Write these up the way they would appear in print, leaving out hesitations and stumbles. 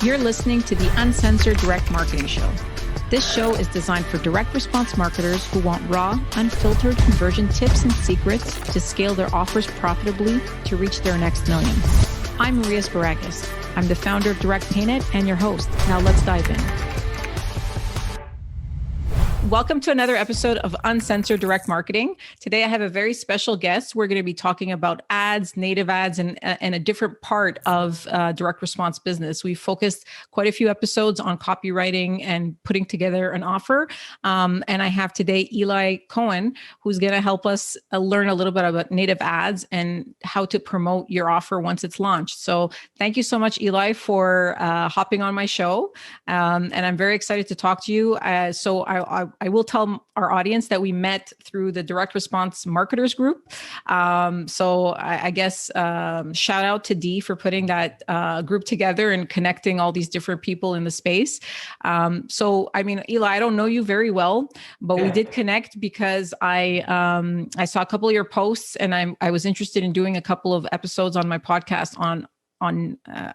You're listening to the Uncensored Direct Marketing Show. This show is designed for direct response marketers who want raw, unfiltered conversion tips and secrets to scale their offers profitably to reach their next million. I'm Maria Sparagus. I'm the founder of Direct Painted and your host. Now let's dive in. Welcome to another episode of Uncensored Direct Marketing. Today, I have a very special guest. We're going to be talking about ads, native ads, and a different part of direct response business. We focused quite a few episodes on copywriting and putting together an offer. And I have today Eli Cohen, who's going to help us learn a little bit about native ads and how to promote your offer once it's launched. So thank you so much, Eli, for hopping on my show. And I'm very excited to talk to you. So I will tell our audience that we met through the Direct Response Marketers Group. So I guess shout out to Dee for putting that group together and connecting all these different people in the space. So, I mean, Eli, I don't know you very well, but we did connect because I saw a couple of your posts and I was interested in doing a couple of episodes on my podcast on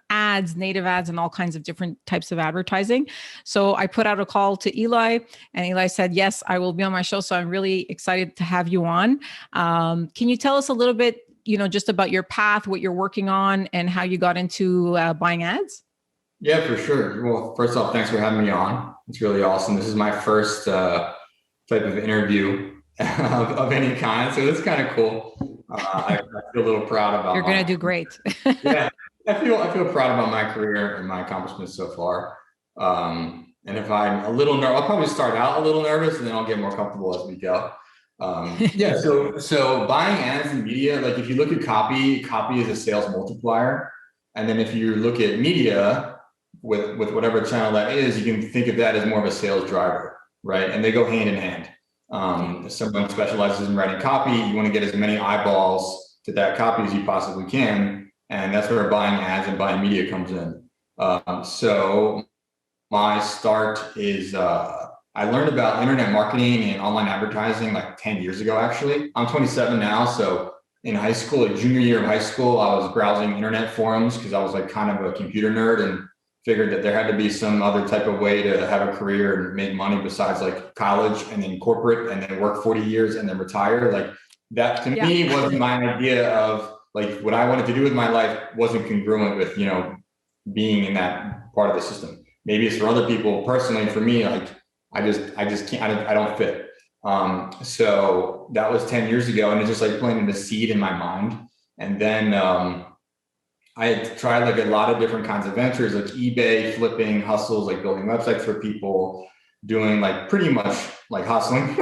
ads, native ads, and all kinds of different types of advertising. So I put out a call to Eli and Eli said, yes, I will be on my show. So I'm really excited to have you on. Can you tell us a little bit, just about your path, what you're working on and how you got into buying ads? Yeah, for sure. Well, first off, thanks for having me on. It's really awesome. This is my first type of interview of any kind. So it's kind of cool. I feel a little proud about You're going to do great. Yeah. I feel proud about my career and my accomplishments so far. And if I'm a little nervous, I'll probably start out a little nervous and then I'll get more comfortable as we go. So buying ads in media, like if you look at copy is a sales multiplier. And then if you look at media with whatever channel that is, you can think of that as more of a sales driver, right? And they go hand in hand. If someone specializes in writing copy, you want to get as many eyeballs to that copy as you possibly can. And that's where buying ads and buying media comes in. So my start is, I learned about internet marketing and online advertising like 10 years ago, actually. I'm 27 now. So in high school, junior year of high school, I was browsing internet forums because I was like kind of a computer nerd and figured that there had to be some other type of way to have a career and make money besides like college and then corporate and then work 40 years and then retire. Like that to me was my idea of like what I wanted to do with my life wasn't congruent with, being in that part of the system. Maybe it's for other people. Personally, for me, like I just can't, I don't fit. So that was 10 years ago and it just like planted a seed in my mind. And then I had tried like a lot of different kinds of ventures, like eBay, flipping, hustles, like building websites for people, doing like pretty much like hustling,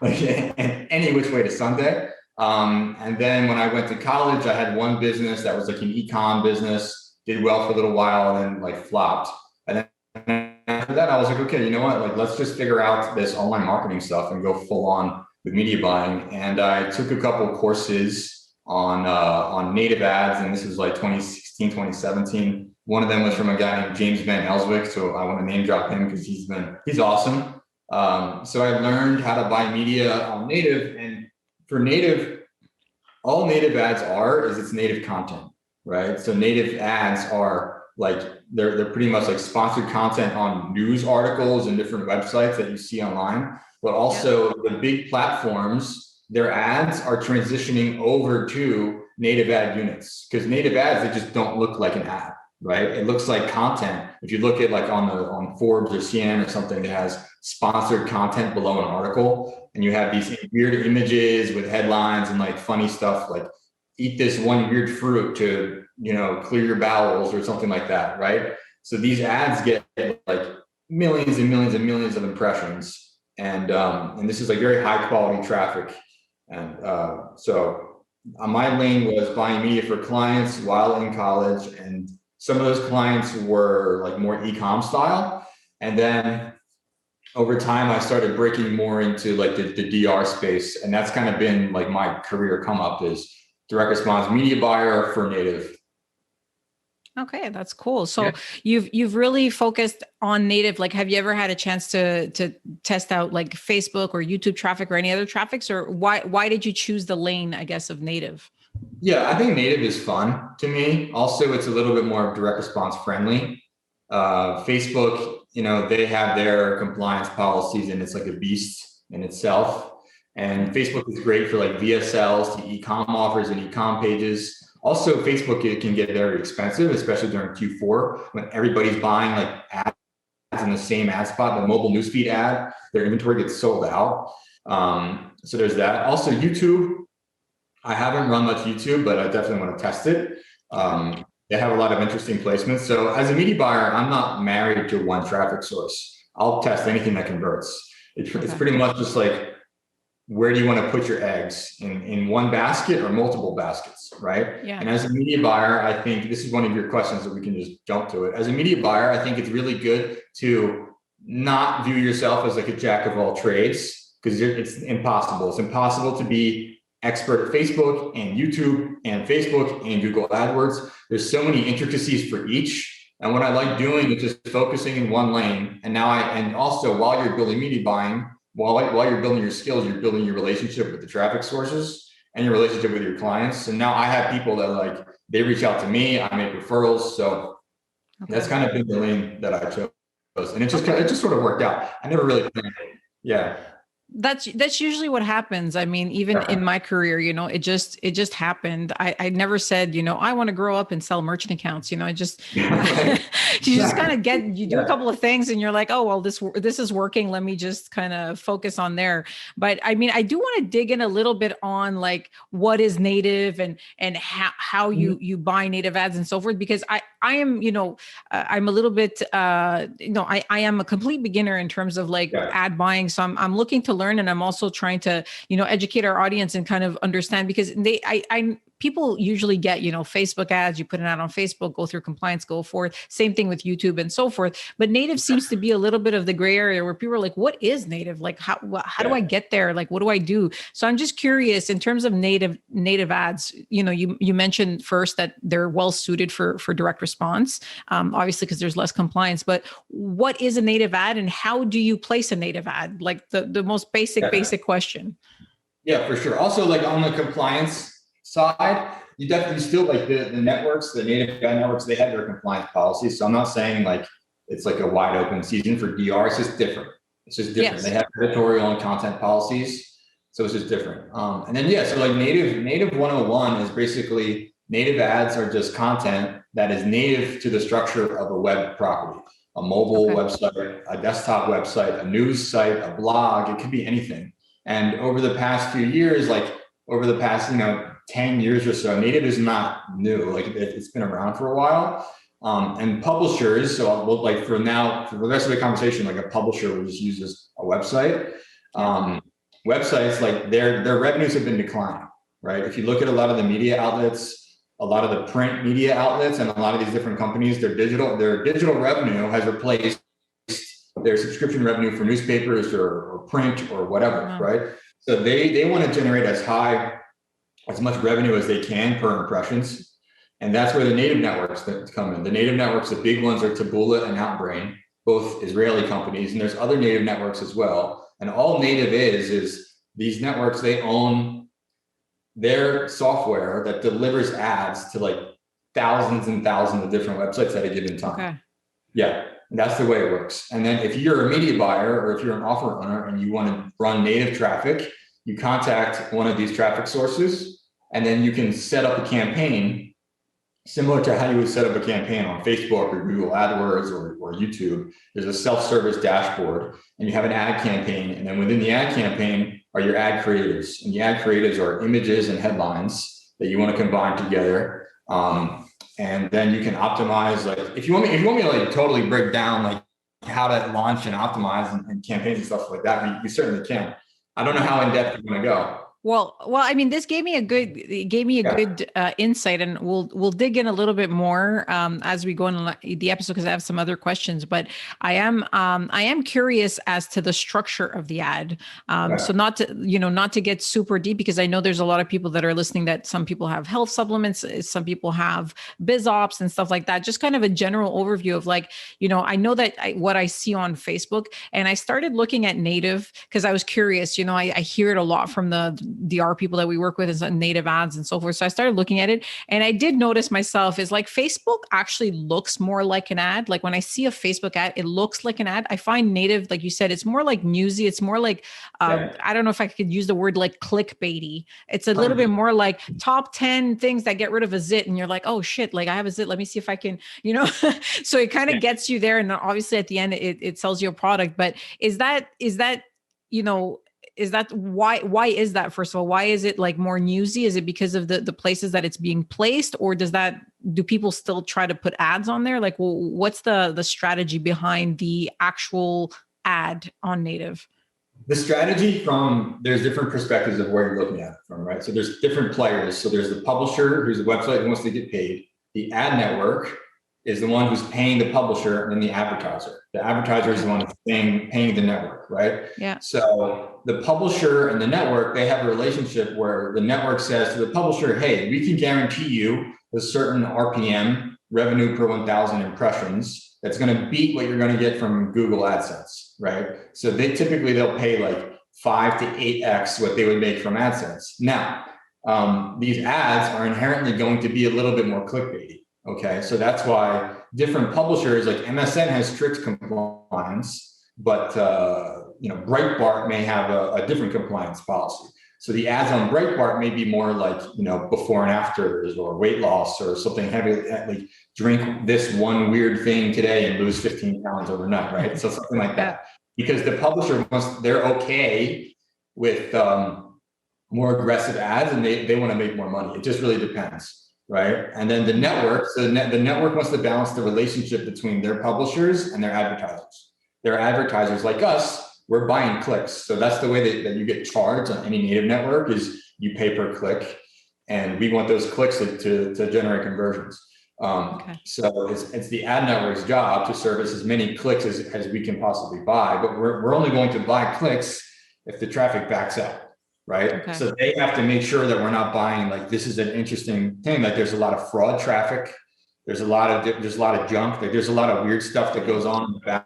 like any which way to Sunday. And then when I went to college, I had one business that was like an e-com business, did well for a little while and then like flopped. And then after that, I was like, okay, you know what? Like, let's just figure out this online marketing stuff and go full on with media buying. And I took a couple of courses on native ads. And this was like 2016, 2017. One of them was from a guy named James Van Elswick. So I want to name drop him because he's awesome. So I learned how to buy media on native, and for native, all native ads is it's native content, right? So native ads are like, they're pretty much like sponsored content on news articles and different websites that you see online, but also the big platforms, their ads are transitioning over to native ad units because native ads, they just don't look like an ad, right? It looks like content. If you look at like on Forbes or CNN or something that has sponsored content below an article, and you have these weird images with headlines and like funny stuff like eat this one weird fruit to, clear your bowels or something like that, right? So these ads get like millions and millions and millions of impressions. And this is like very high quality traffic. And so my lane was buying media for clients while in college. And some of those clients were like more e-com style. And then over time, I started breaking more into like the DR space. And that's kind of been like my career come up is direct response media buyer for native. Okay, that's cool. So you've really focused on native. Like, have you ever had a chance to test out like Facebook or YouTube traffic or any other traffics, or why did you choose the lane, I guess, of native? Yeah, I think native is fun to me. Also, it's a little bit more direct response friendly. Facebook, they have their compliance policies, and it's like a beast in itself. And Facebook is great for like VSLs to e-com offers and e-com pages. Also, Facebook, it can get very expensive, especially during Q4 when everybody's buying like ads in the same ad spot. The mobile newsfeed ad, their inventory gets sold out. So there's that. Also, YouTube. I haven't run much YouTube, but I definitely want to test it. They have a lot of interesting placements. So as a media buyer, I'm not married to one traffic source. I'll test anything that converts. It's pretty much just like, where do you want to put your eggs, in one basket or multiple baskets, right? Yeah. And as a media buyer, I think this is one of your questions that we can just jump to it. As a media buyer, I think it's really good to not view yourself as like a jack of all trades, because it's impossible. It's impossible to be expert at Facebook and YouTube and Facebook and Google AdWords. There's so many intricacies for each. And what I like doing is just focusing in one lane. And and also while you're building media buying, while you're building your skills, you're building your relationship with the traffic sources and your relationship with your clients. And now I have people that they reach out to me, I make referrals. So that's kind of been the lane that I chose. And it just sort of worked out. I never really planned it. Yeah. That's usually what happens. I mean, even in my career, it just happened. I never said, I want to grow up and sell merchant accounts. I just, you just kind of do a couple of things and you're like, oh, well, this is working. Let me just kind of focus on there. But I mean, I do want to dig in a little bit on like what is native and how you buy native ads and so forth, because I am, I'm a little bit, I am a complete beginner in terms of like ad buying. So I'm looking to learn, and I'm also trying to, educate our audience and kind of understand, because people usually get, Facebook ads, you put an ad on Facebook, go through compliance, go forth. Same thing with YouTube and so forth. But native seems to be a little bit of the gray area where people are like, what is native? Like, how do I get there? Like, what do I do? So I'm just curious in terms of native ads, you mentioned first that they're well suited for direct response, obviously, because there's less compliance, but what is a native ad and how do you place a native ad? Like the most basic question. Yeah, for sure. Also, like on the compliance side, you definitely still like the networks, the native ad networks, they have their compliance policies. So I'm not saying like it's like a wide open season for DR. It's just different. Yes. They have editorial and content policies. So it's just different. And then, so like native 101 is basically native ads are just content that is native to the structure of a web property, a mobile website, a desktop website, a news site, a blog. It could be anything. And over the past few years, like over the past, 10 years or so, native is not new. Like it's been around for a while. And publishers, so we'll, like for the rest of the conversation, like a publisher will just use this a website. Websites, like their revenues have been declining, right? If you look at a lot of the media outlets, a lot of the print media outlets, and a lot of these different companies, their digital revenue has replaced their subscription revenue for newspapers or print or whatever, right? So they want to generate as much revenue as they can per impressions. And that's where the native networks that come in. The native networks, the big ones are Taboola and Outbrain, both Israeli companies. And there's other native networks as well. And all native is these networks, they own their software that delivers ads to like thousands and thousands of different websites at a given time. Okay. Yeah, that's the way it works. And then if you're a media buyer or if you're an offer owner and you want to run native traffic, you contact one of these traffic sources, and then you can set up a campaign similar to how you would set up a campaign on Facebook or Google AdWords or YouTube. There's a self-service dashboard, and you have an ad campaign. And then within the ad campaign are your ad creatives. And the ad creatives are images and headlines that you want to combine together. And then you can optimize, like if you want me to like totally break down like how to launch and optimize and campaigns and stuff like that, we certainly can. I don't know how in depth you're going to go. Well, I mean, this gave me a good insight, and we'll dig in a little bit more as we go in the episode, because I have some other questions. But I am curious as to the structure of the ad. So not to get super deep, because I know there's a lot of people that are listening that some people have health supplements, some people have biz ops and stuff like that. Just kind of a general overview of like, I know that what I see on Facebook, and I started looking at native because I was curious. I hear it a lot from the DR people that we work with is native ads and so forth. So I started looking at it, and I did notice myself is like Facebook actually looks more like an ad. Like when I see a Facebook ad, it looks like an ad. I find native, like you said, it's more like newsy. It's more like, I don't know if I could use the word like clickbaity. It's a little bit more like top 10 things that get rid of a zit. And you're like, oh shit, like I have a zit. Let me see if I can, so it kind of gets you there. And obviously at the end, it sells you a product. But is that, is that why is that, first of all? Why is it like more newsy? Is it because of the places that it's being placed, or do people still try to put ads on there? Like, well, what's the strategy behind the actual ad on native? The strategy there's different perspectives of where you're looking at it from, right? So there's different players. So there's the publisher, who's the website who wants to get paid. The ad network is the one who's paying the publisher, and then the advertiser. The advertiser is the one who's paying the network, right? Yeah. So the publisher and the network, they have a relationship where the network says to the publisher, hey, we can guarantee you a certain RPM, revenue per 1,000 impressions, that's going to beat what you're going to get from Google AdSense, right? So they'll pay like 5 to 8x what they would make from AdSense. Now, these ads are inherently going to be a little bit more clickbaity. Okay, so that's why different publishers, like MSN has strict compliance, but Breitbart may have a different compliance policy. So the ads on Breitbart may be more like, before and afters, or weight loss, or something heavy, like drink this one weird thing today and lose 15 pounds overnight, right? So something like that. Because the publisher they're okay with more aggressive ads, and they want to make more money. It just really depends. Right. And then the network, the network wants to balance the relationship between their publishers and their advertisers. Their advertisers, like us, we're buying clicks. So that's the way that you get charged on any native network, is you pay per click. And we want those clicks to generate conversions. So it's the ad network's job to service as many clicks as we can possibly buy. But we're only going to buy clicks if the traffic backs up. Right. Okay. So they have to make sure that we're not buying, like, this is an interesting thing. Like, there's a lot of fraud traffic. There's a lot of junk. Like, there's a lot of weird stuff that goes on in the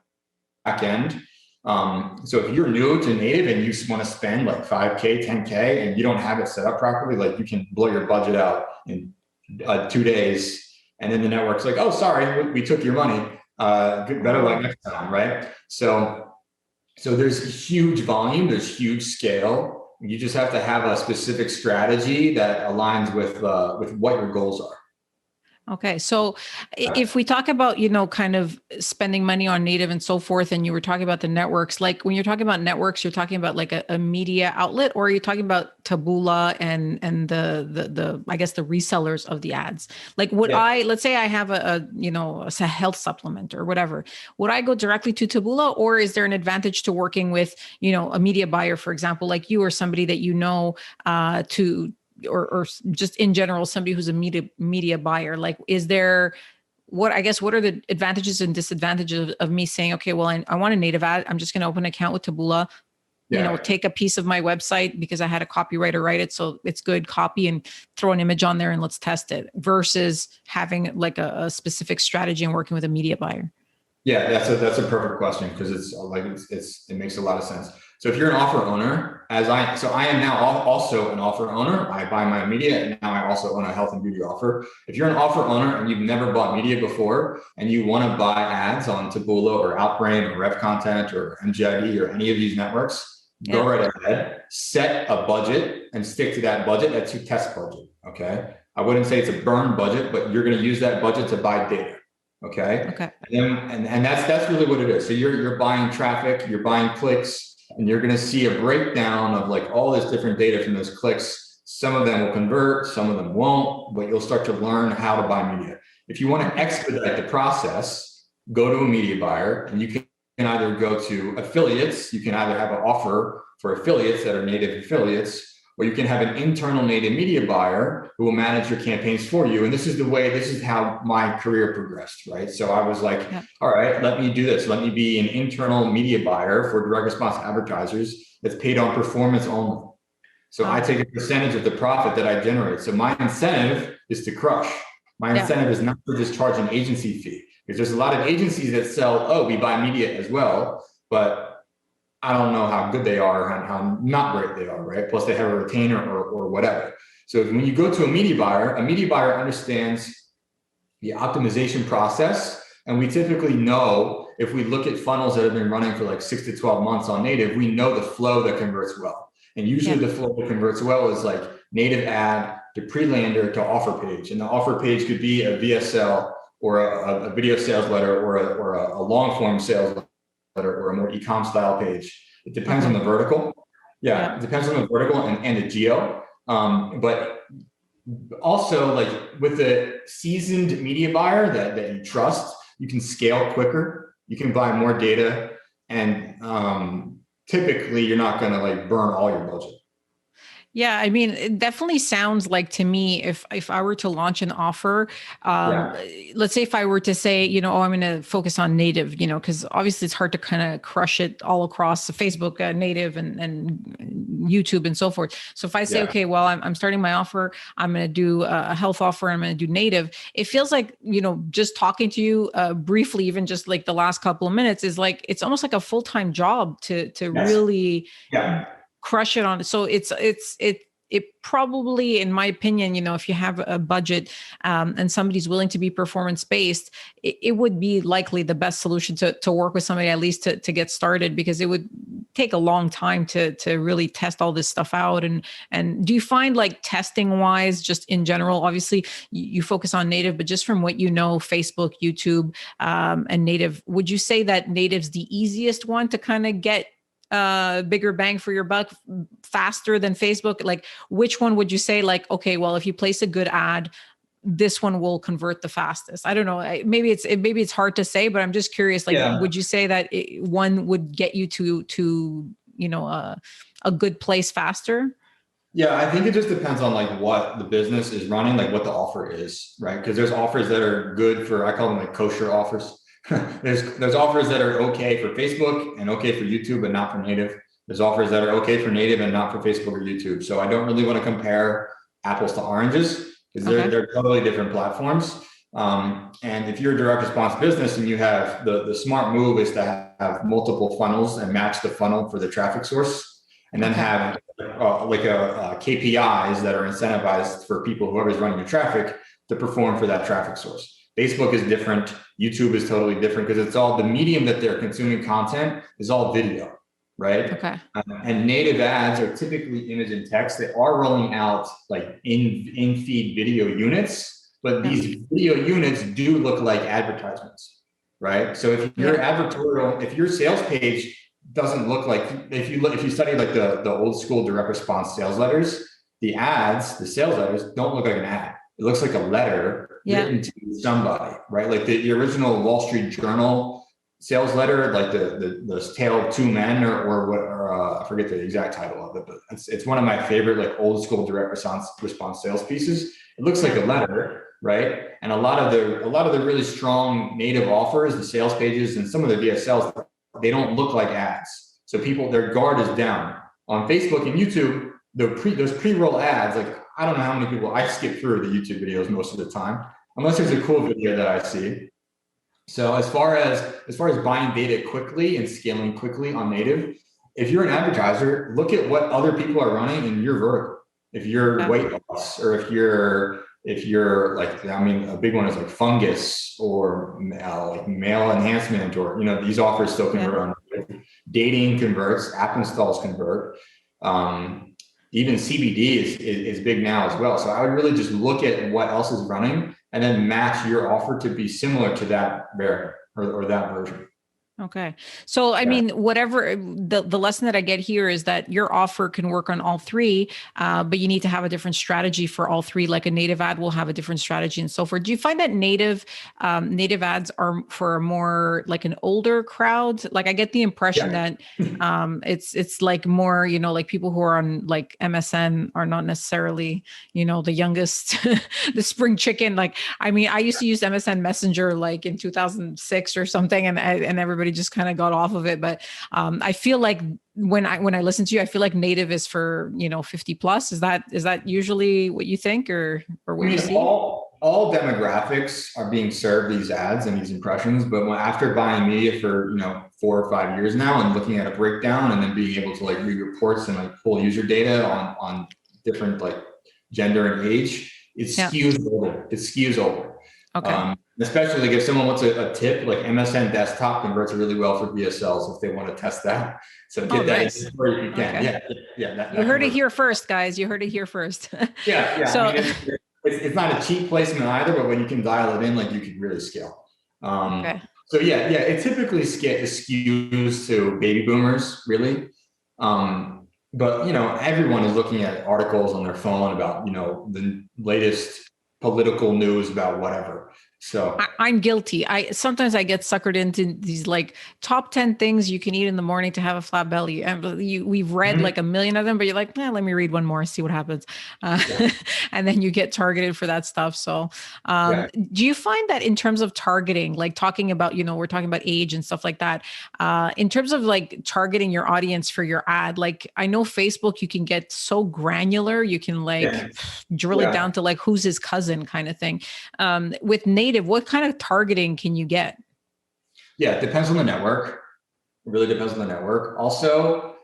back end. So if you're new to native and you want to spend like 5K, 10K, and you don't have it set up properly, like, you can blow your budget out in 2 days. And then the network's like, oh, sorry, we took your money. Better luck next time. Right. So there's huge volume. There's huge scale. You just have to have a specific strategy that aligns with what your goals are. Okay. So if we talk about, kind of spending money on native and so forth, and you were talking about the networks, like when you're talking about networks, you're talking about like a media outlet, or are you talking about Taboola and the I guess the resellers of the ads? Like let's say I have a health supplement or whatever, would I go directly to Taboola, or is there an advantage to working with, a media buyer, for example, like you, or somebody that or just in general, somebody who's a media buyer? Like, is there, what are the advantages and disadvantages of me saying, okay, well, I want a native ad. I'm just going to open an account with Taboola, take a piece of my website because I had a copywriter write it, so it's good copy, and throw an image on there and let's test it, versus having like a specific strategy and working with a media buyer? Yeah, that's a perfect question, because it makes a lot of sense. So if you're an offer owner, I am now also an offer owner. I buy my media, and now I also own a health and beauty offer. If you're an offer owner and you've never bought media before, and you want to buy ads on Taboola or Outbrain or Rev Content or MGID or any of these networks, go right ahead, set a budget and stick to that budget. That's your test budget. Okay. I wouldn't say it's a burn budget, but you're going to use that budget to buy data. Okay. And that's really what it is. So you're buying traffic, you're buying clicks, and you're going to see a breakdown of like all this different data from those clicks. Some of them will convert, some of them won't, but you'll start to learn how to buy media. If you want to expedite the process, go to a media buyer, and you can either go to affiliates. You can either have an offer for affiliates that are native affiliates, or you can have an internal native media buyer who will manage your campaigns for you. And this is how my career progressed, right? So I was like, all right, let me do this. Let me be an internal media buyer for direct response advertisers that's paid on performance only. So I take a percentage of the profit that I generate. So my incentive is to crush. My incentive is not to just charge an agency fee, because there's a lot of agencies that sell, we buy media as well, but I don't know how good they are and how not great they are, right? Plus they have a retainer or whatever. So when you go to a media buyer understands the optimization process. And we typically know, if we look at funnels that have been running for like 6 to 12 months on native, we know the flow that converts well. And usually the flow that converts well is like native ad to pre-lander to offer page. And the offer page could be a VSL or a video sales letter or a long form sales letter or a more e-com style page. It depends on the vertical. It depends on the vertical and the geo. But also, like with a seasoned media buyer that you trust, you can scale quicker, you can buy more data, and typically you're not going to like burn all your budget. Yeah, I mean, it definitely sounds like to me, if I were to launch an offer, let's say if I were to say, I'm going to focus on native, because obviously it's hard to kind of crush it all across the Facebook native and YouTube and so forth. So if I say, okay, well, I'm starting my offer, I'm going to do a health offer, I'm going to do native. It feels like, just talking to you briefly, even just like the last couple of minutes, is like, it's almost like a full-time job to really crush it on it. So it probably, in my opinion, if you have a budget and somebody's willing to be performance based, it would be likely the best solution to work with somebody, at least to get started, because it would take a long time to really test all this stuff out. And do you find, like, testing wise, just in general, obviously you focus on native, but just from what Facebook, YouTube, and native, would you say that native's the easiest one to kind of get bigger bang for your buck faster than Facebook? Like, which one would you say, like, okay, well, if you place a good ad, this one will convert the fastest? I don't know. Maybe it's hard to say, but I'm just curious. Like, would you say that one would get you to a good place faster? Yeah, I think it just depends on like what the business is running, like what the offer is, right? Because there's offers that are good for, I call them like kosher offers. There's offers that are okay for Facebook and okay for YouTube, but not for native. There's offers that are okay for native and not for Facebook or YouTube. So I don't really want to compare apples to oranges, because they're totally different platforms. And if you're a direct response business and you have the smart move is to have multiple funnels and match the funnel for the traffic source, and then have KPIs that are incentivized for people, whoever's running the traffic, to perform for that traffic source. Facebook is different. YouTube is totally different, because it's all the medium that they're consuming content is all video, right? Okay. And native ads are typically image and text. They are rolling out like in feed video units, but these video units do look like advertisements, right? So if your advertorial, if your sales page doesn't look like, if you study like the old school direct response sales letters, the ads, the sales letters don't look like an ad. It looks like a letter written to somebody, right? Like the original Wall Street Journal sales letter, like the Tale of Two Men, or I forget the exact title of it, but it's one of my favorite like old school direct response sales pieces. It looks like a letter, right? And a lot of the really strong native offers, the sales pages, and some of the VSLs, they don't look like ads. So their guard is down. On Facebook and YouTube, those pre-roll ads, like, I don't know how many people, I skip through the YouTube videos most of the time, unless there's a cool video that I see. So as far as buying data quickly and scaling quickly on native, if you're an advertiser, look at what other people are running in your vertical. If you're weight loss, or if you're like, I mean, a big one is like fungus, or like male enhancement, or, these offers still convert on dating converts, app installs convert. Even CBD is big now as well. So I would really just look at what else is running and then match your offer to be similar to that variant or that version. Okay. So, I mean, whatever the lesson that I get here is that your offer can work on all three, but you need to have a different strategy for all three. Like a native ad will have a different strategy and so forth. Do you find that native ads are for a more like an older crowd? Like, I get the impression that it's like more, like people who are on like MSN are not necessarily, the youngest, the spring chicken. Like, I mean, I used to use MSN Messenger like in 2006 or something, and everybody just kind of got off of it. But I feel like when I listen to you, I feel like native is for 50 plus. Is that usually what you think, or what you see? all demographics are being served these ads and these impressions, but after buying media for 4 or 5 years now and looking at a breakdown and then being able to like read reports and like pull user data on different like gender and age, it skews over. It skews over. Okay. Especially like if someone wants a tip, like MSN desktop converts really well for BSLs if they want to test that. So get that nice. in where you can. Okay. Yeah. You heard it here first, guys. You heard it here first. Yeah. So I mean, it's not a cheap placement either, but when you can dial it in, like you can really scale. okay. So it typically skews to baby boomers, really. But everyone is looking at articles on their phone about the latest political news about whatever. So I'm guilty. Sometimes I get suckered into these like top 10 things you can eat in the morning to have a flat belly. And we've read like a million of them, but you're like, let me read one more, see what happens. And then you get targeted for that stuff. So do you find that in terms of targeting, like talking about, we're talking about age and stuff like that, in terms of like targeting your audience for your ad, like I know Facebook, you can get so granular, you can like drill it down to like who's his cousin kind of thing. With native, what kind of targeting can you get? Yeah, it depends on the network. It really depends on the network. Also,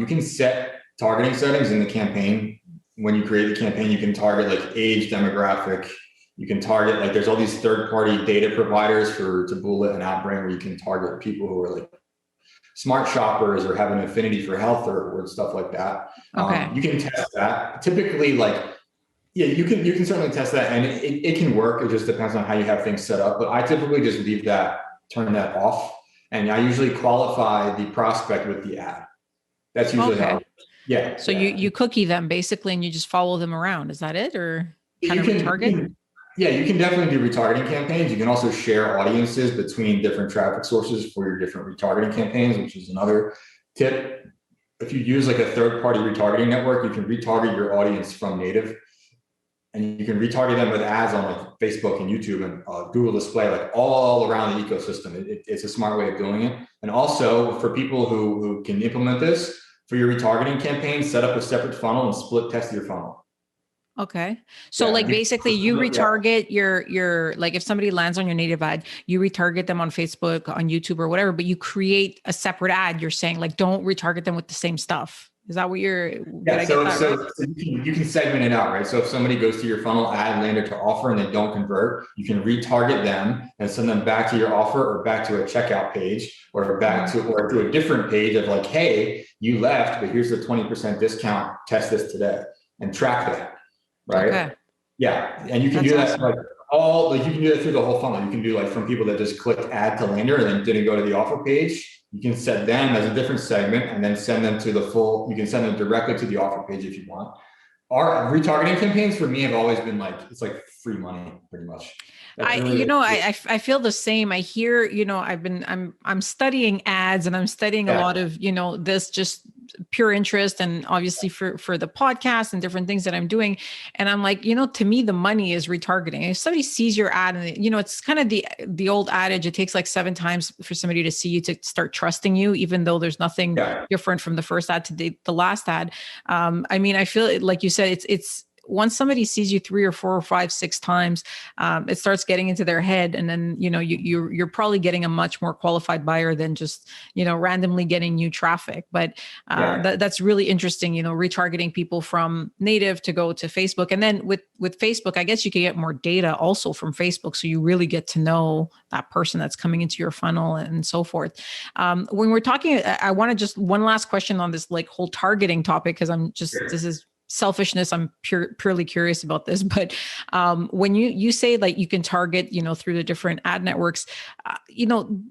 you can set targeting settings in the campaign. When you create the campaign, you can target like age, demographic. You can target like there's all these third-party data providers for Taboola and Outbrain where you can target people who are like smart shoppers or have an affinity for health or stuff like that. Okay. You can test that. Typically, you can certainly test that, and it can work. It just depends on how you have things set up. But I typically just turn that off, and I usually qualify the prospect with the ad. That's usually how. Yeah. So you cookie them basically, and you just follow them around. Is that it, or kind of retarget? You can definitely do retargeting campaigns. You can also share audiences between different traffic sources for your different retargeting campaigns, which is another tip. If you use like a third-party retargeting network, you can retarget your audience from native. And you can retarget them with ads on like Facebook and YouTube and Google Display, like all around the ecosystem. It's a smart way of doing it. And also for people who can implement this, for your retargeting campaign, set up a separate funnel and split test your funnel. Okay. So like basically you retarget your, like if somebody lands on your native ad, you retarget them on Facebook, on YouTube or whatever, but you create a separate ad. You're saying like, don't retarget them with the same stuff. Is that what you're? So you can segment it out, right? So if somebody goes to your funnel, ad, lander to offer, and they don't convert, you can retarget them and send them back to your offer or back to a checkout page or to a different page of like, hey, you left, but here's the 20% discount. Test this today and track that, right? Okay. Yeah, and you can do that awesome. You can do that through the whole funnel. You can do like from people that just clicked add to lander and then didn't go to the offer page. You can set them as a different segment and then send them to you can send them directly to the offer page if you want. Our retargeting campaigns for me have always been like, it's like free money pretty much. I feel the same. I hear, I'm studying ads and I'm studying a lot of, this just pure interest and obviously for the podcast and different things that I'm doing. And I'm like, to me, the money is retargeting. If somebody sees your ad and, it's kind of the old adage, it takes like 7 times for somebody to see you to start trusting you, even though there's nothing different from the first ad to the last ad. I feel like you said, it's once somebody sees you 3 or 4 or 5, 6 times, it starts getting into their head. And then, you're probably getting a much more qualified buyer than just, randomly getting new traffic. But that's really interesting, retargeting people from native to go to Facebook. And then with Facebook, I guess you can get more data also from Facebook. So you really get to know that person that's coming into your funnel and so forth. When we're talking, I want to just one last question on this like whole targeting topic, because this is selfishness. I'm purely curious about this, but when you say like you can target, through the different ad networks,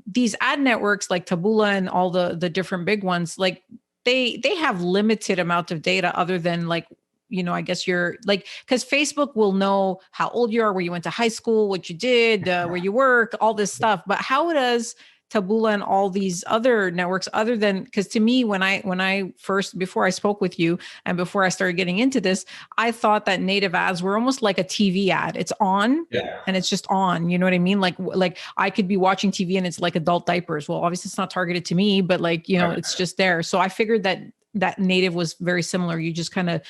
these ad networks like Taboola and all the different big ones, like they have limited amount of data other than like, I guess you're like, because Facebook will know how old you are, where you went to high school, what you did, where you work, all this stuff. But how does Taboola and all these other networks, other than, because to me, before I spoke with you and before I started getting into this, I thought that native ads were almost like a TV ad. It's on and it's just on, you know what I mean? Like I could be watching TV and it's like adult diapers. Well, obviously it's not targeted to me, but like, it's just there. So I figured that native was very similar. You just kind of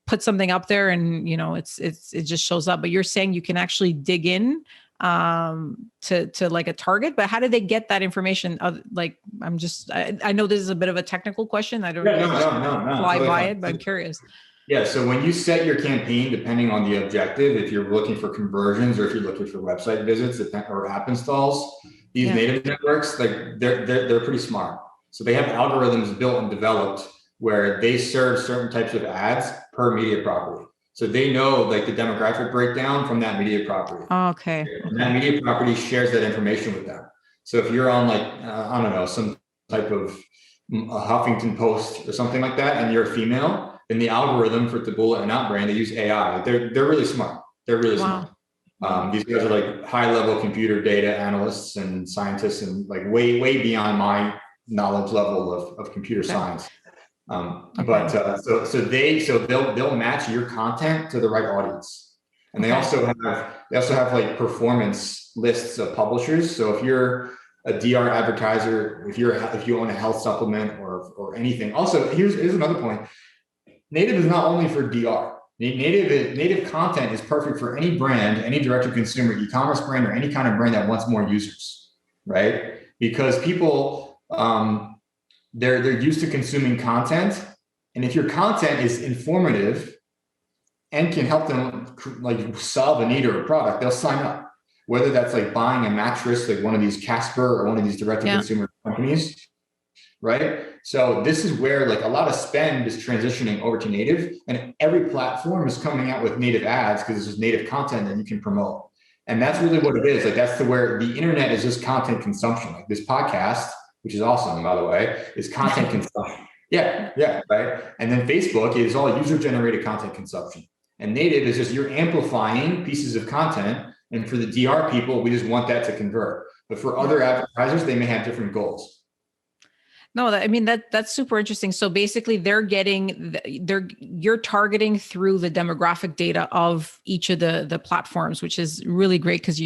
put something up there and, it just shows up. But you're saying you can actually dig in to like a target, but how do they get that information? Like, I know this is a bit of a technical question. I don't no, fly totally by fine. it, but I'm curious. Yeah. So when you set your campaign, depending on the objective, if you're looking for conversions or if you're looking for website visits or app installs, these native networks, like they're pretty smart. So they have algorithms built and developed where they serve certain types of ads per media property. So they know like the demographic breakdown from that media property. Okay. And that media property shares that information with them. So if you're on like, I don't know, some type of Huffington Post or something like that, and you're a female, then the algorithm for Taboola and Outbrain, they use AI. They're really smart. They're really smart. These guys are like high level computer data analysts and scientists and like way beyond my knowledge level of computer science. But they'll match your content to the right audience, and they also have like performance lists of publishers. So if you're a DR advertiser, if you own a health supplement or anything. Also, here's another point: native is not only for DR. Native content is perfect for any brand, any direct-to-consumer e-commerce brand, or any kind of brand that wants more users, right? Because people they're used to consuming content, and if your content is informative and can help them like solve a need or a product, they'll sign up. Whether that's like buying a mattress, like one of these Casper or one of these direct-to-consumer companies, right? So this is where like a lot of spend is transitioning over to native, and every platform is coming out with native ads because this is native content that you can promote. And that's really what it is. Like that's where the internet is just content consumption. Like this podcast, which is awesome, by the way, is content consumption. Yeah, right. And then Facebook is all user-generated content consumption. And native is just you're amplifying pieces of content. And for the DR people, we just want that to convert. But for other advertisers, they may have different goals. No, that's super interesting. So basically you're targeting through the demographic data of each of the platforms, which is really great because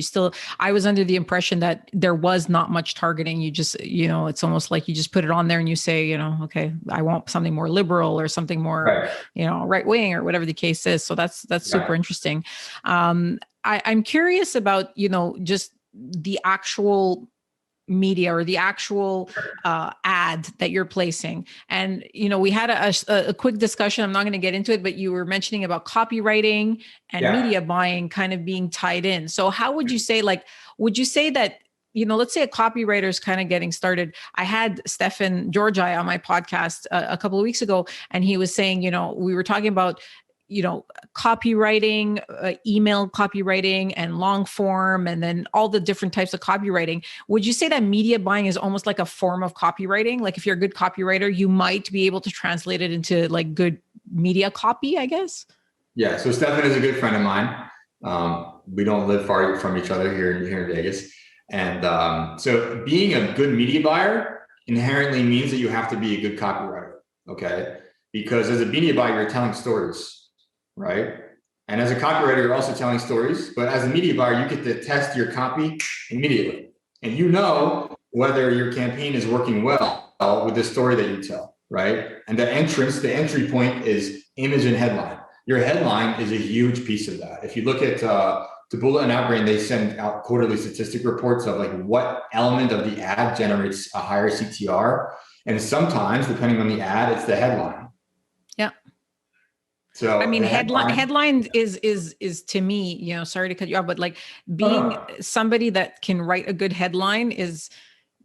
I was under the impression that there was not much targeting. You just, it's almost like you just put it on there and you say, okay, I want something more liberal or something more, right wing or whatever the case is. So that's super interesting. I'm curious about, just the actual media or the actual ad that you're placing. And, we had a quick discussion. I'm not going to get into it, but you were mentioning about copywriting and media buying kind of being tied in. So how would you say, would you say that, let's say a copywriter is kind of getting started. I had Stefan Georgi on my podcast a couple of weeks ago, and he was saying, we were talking about copywriting, email copywriting and long form, and then all the different types of copywriting. Would you say that media buying is almost like a form of copywriting? Like if you're a good copywriter, you might be able to translate it into like good media copy, I guess? Yeah. So Stefan is a good friend of mine. We don't live far from each other here in Vegas. And so being a good media buyer inherently means that you have to be a good copywriter. Okay. Because as a media buyer, you're telling stories. Right. And as a copywriter, you're also telling stories, but as a media buyer, you get to test your copy immediately. And whether your campaign is working well with the story that you tell, right? And the entry point is image and headline. Your headline is a huge piece of that. If you look at Taboola and Outbrain, they send out quarterly statistic reports of like what element of the ad generates a higher CTR. And sometimes, depending on the ad, it's the headline. Yeah. So headline is to me, sorry to cut you off, but like being somebody that can write a good headline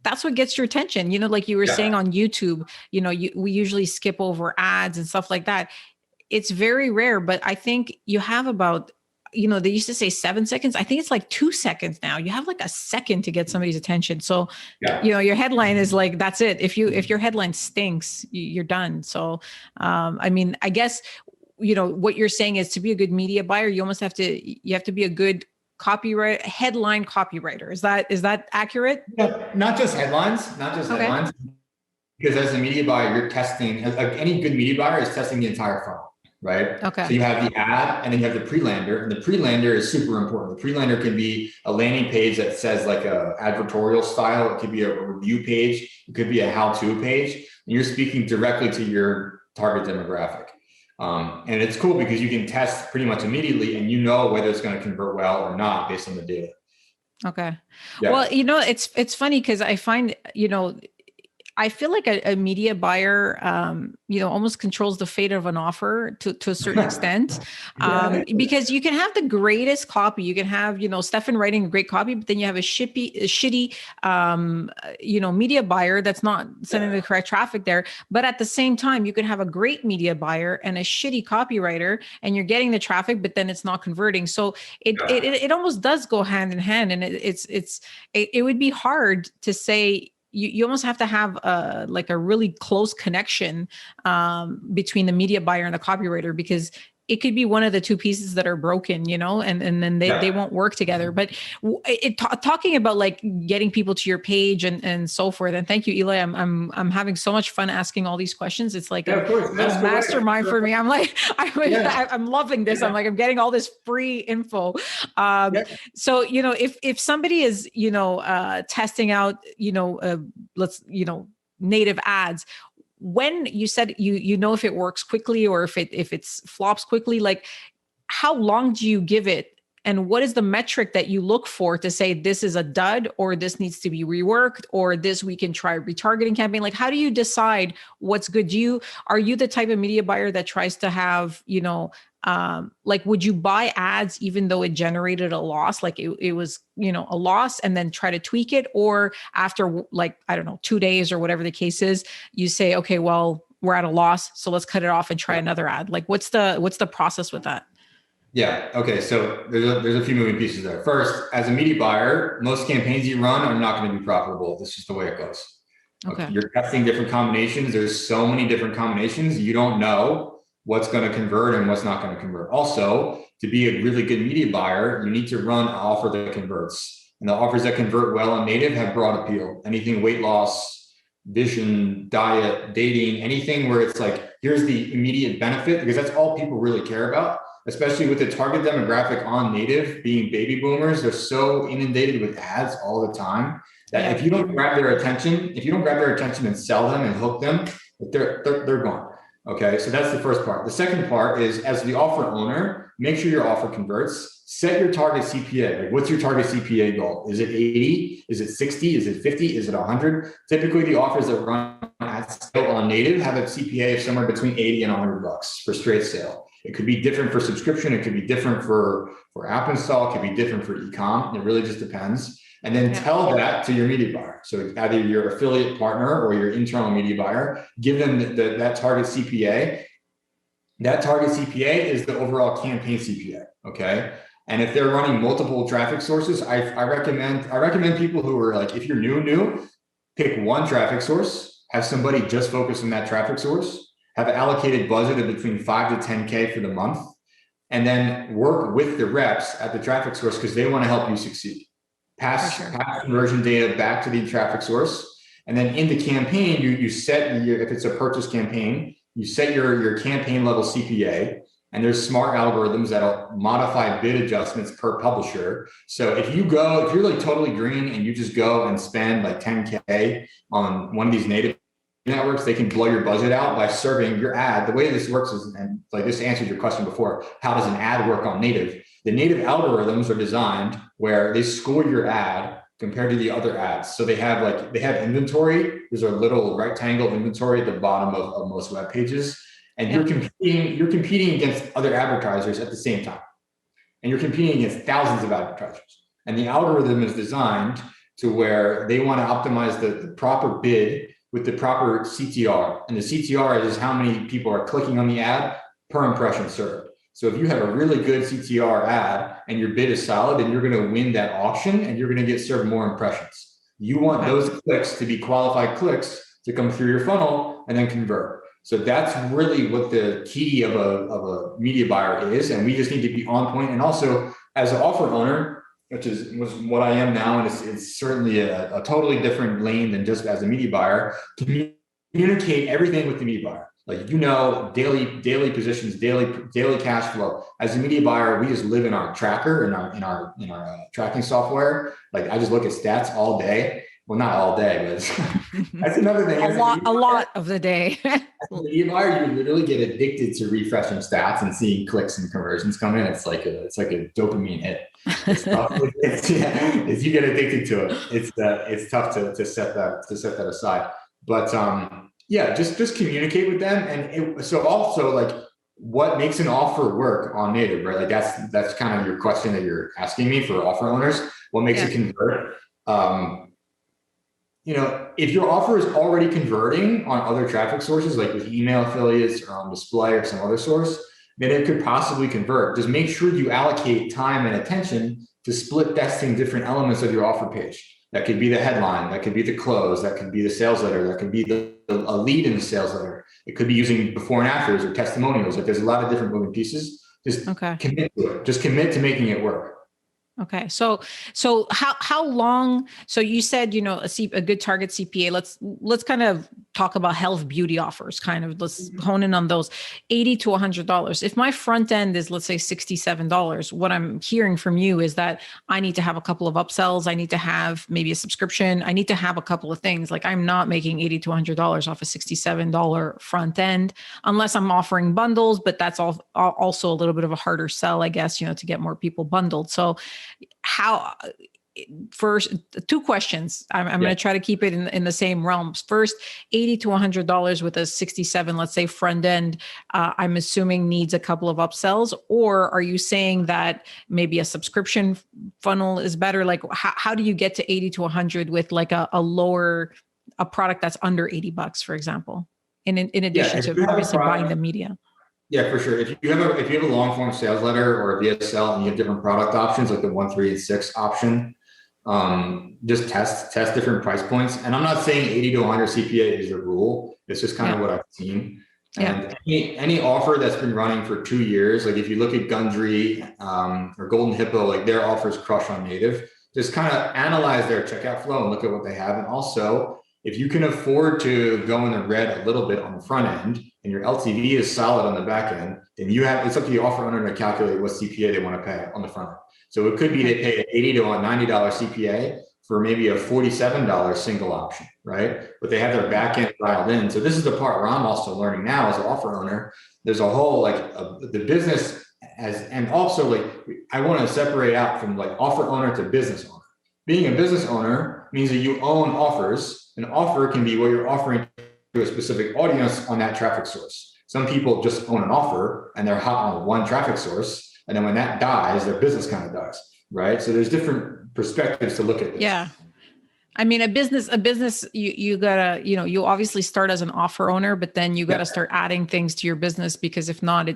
that's what gets your attention. Like you were saying on YouTube, we usually skip over ads and stuff like that. It's very rare, but I think you have about, they used to say 7 seconds. I think it's like 2 seconds now. You have like a second to get somebody's attention. So, your headline is like, that's it. If your headline stinks, you're done. So, I guess, what you're saying is to be a good media buyer, you have to be a good headline copywriter. Is that accurate? Yeah, not just headlines, because as a media buyer, you're testing, any good media buyer is testing the entire funnel, right? Okay. So you have the ad and then you have the pre-lander, and the pre-lander is super important. The pre-lander can be a landing page that says like a advertorial style. It could be a review page. It could be a how-to page. And you're speaking directly to your target demographic. And it's cool because you can test pretty much immediately and you know whether it's going to convert well or not based on the data. Okay. Yeah. Well, it's funny because I find, I feel like a media buyer, almost controls the fate of an offer to a certain extent, Yeah. because you can have the greatest copy. You can have, Stefan writing a great copy, but then you have a shitty, media buyer that's not sending the correct traffic there. But at the same time, you can have a great media buyer and a shitty copywriter, and you're getting the traffic, but then it's not converting. So it almost does go hand in hand, and it would be hard to say. You almost have to have like a really close connection between the media buyer and the copywriter, because it could be one of the two pieces that are broken, and then they won't work together. But talking about like getting people to your page and so forth. And thank you, Eli. I'm having so much fun asking all these questions. It's like a mastermind for me. I'm like, I'm loving this. I'm like, I'm getting all this free info. So, if somebody is, testing out, native ads, when you said if it works quickly or if it's flops quickly, like how long do you give it, and what is the metric that you look for to say this is a dud or this needs to be reworked or this we can try a retargeting campaign? Like, how do you decide what's good? Are you the type of media buyer that tries to have, like, would you buy ads even though it generated a loss, like it was, a loss, and then try to tweak it? Or after, like, I don't know, 2 days or whatever the case is, you say, okay, well, we're at a loss, so let's cut it off and try another ad. Like, what's the process with that? Yeah. Okay. So there's a few moving pieces there. First, as a media buyer, most campaigns you run are not going to be profitable. This is just the way it goes. Okay. You're testing different combinations. There's so many different combinations. You don't know what's going to convert and what's not going to convert. Also, to be a really good media buyer, you need to run an offer that converts. And the offers that convert well on native have broad appeal. Anything weight loss, vision, diet, dating, anything where it's like, here's the immediate benefit, because that's all people really care about, especially with the target demographic on native being baby boomers. They're so inundated with ads all the time that if you don't grab their attention, and sell them and hook them, they're gone. Okay, so that's the first part. The second part is, as the offer owner, make sure your offer converts. Set your target CPA. Like, what's your target CPA goal? Is it 80? Is it 60? Is it 50? Is it 100? Typically, the offers that run at scale on native have a CPA of somewhere between 80 and $100 for straight sale. It could be different for subscription. It could be different for app install. It could be different for e-com. It really just depends. And then tell that to your media buyer. So either your affiliate partner or your internal media buyer, give them that target CPA. That target CPA is the overall campaign CPA. Okay. And if they're running multiple traffic sources, I recommend people who are like, if you're new, pick one traffic source, have somebody just focus on that traffic source, have an allocated budget of between 5 to 10K for the month, and then work with the reps at the traffic source because they want to help you succeed. Pass conversion data back to the traffic source. And then in the campaign, you set if it's a purchase campaign, you set your campaign level CPA, and there's smart algorithms that'll modify bid adjustments per publisher. So if you're like totally green and you just go and spend like 10K on one of these native networks, they can blow your budget out by serving your ad. The way this works is, and like this answered your question before, how does an ad work on native? The native algorithms are designed where they score your ad compared to the other ads. So they have inventory. There's a little rectangle inventory at the bottom of most web pages. And you're competing against other advertisers at the same time. And you're competing against thousands of advertisers. And the algorithm is designed to where they want to optimize the proper bid with the proper CTR. And the CTR is how many people are clicking on the ad per impression served. So if you have a really good CTR ad and your bid is solid, then you're going to win that auction and you're going to get served more impressions. You want those clicks to be qualified clicks to come through your funnel and then convert. So that's really what the key of a media buyer is. And we just need to be on point. And also, as an offer owner, was what I am now, and it's certainly a totally different lane than just as a media buyer, communicate everything with the media buyer. Like, daily positions, daily cash flow. As a media buyer, we just live in our tracker, in our tracking software. Like, I just look at stats all day. well, not all day, but that's another thing. A lot of the day. The media buyer, you literally get addicted to refreshing stats and seeing clicks and conversions come in. It's like a dopamine hit. It's tough. If you get addicted to it, it's tough to set that aside. But yeah, just communicate with them. And so also, like, what makes an offer work on native, right? Like that's kind of your question that you're asking me for offer owners. What makes it convert? If your offer is already converting on other traffic sources, like with email affiliates or on display or some other source, then it could possibly convert. Just make sure you allocate time and attention to split testing different elements of your offer page. That could be the headline, that could be the close, that could be the sales letter, that could be a lead in the sales letter. It could be using before and afters or testimonials. Like, there's a lot of different moving pieces. Just commit to it. Just commit to making it work. Okay. So how long, so you said, a good target CPA, let's kind of talk about health beauty offers, let's hone in on those. $80 to $100. If my front end is, let's say, $67, what I'm hearing from you is that I need to have a couple of upsells. I need to have maybe a subscription. I need to have a couple of things. Like, I'm not making $80 to $100 off a $67 front end, unless I'm offering bundles, but that's also a little bit of a harder sell, I guess, to get more people bundled. So first, two questions. I'm going to try to keep it in the same realms. First, $80 to $100 with a 67, let's say, front end, I'm assuming needs a couple of upsells, or are you saying that maybe a subscription funnel is better? Like, how do you get to 80 to 100 with like a product that's under $80, for example, in addition to obviously buying the media? Yeah, for sure. If you have a long form sales letter or a VSL and you have different product options, like the 1, 3, and 6 option, just test different price points. And I'm not saying 80 to 100 CPA is a rule. It's just kind of what I've seen. And any offer that's been running for 2 years, like if you look at Gundry or Golden Hippo, like their offers crush on native. Just kind of analyze their checkout flow and look at what they have. And also, if you can afford to go in the red a little bit on the front end and your LTV is solid on the back end, then it's up to the offer owner to calculate what CPA they want to pay on the front end. So it could be they pay an $80 to $90 CPA for maybe a $47 single option, right? But they have their back end dialed in. So this is the part where I'm also learning now as an offer owner. There's a whole the business and also I want to separate out from offer owner to business owner. Being a business owner means that you own offers. An offer can be what you're offering to a specific audience on that traffic source. Some people just own an offer and they're hot on one traffic source. And then when that dies, their business kind of dies, right? So there's different perspectives to look at this. Yeah. I mean, a business, you gotta, you obviously start as an offer owner, but then you gotta start adding things to your business, because if not,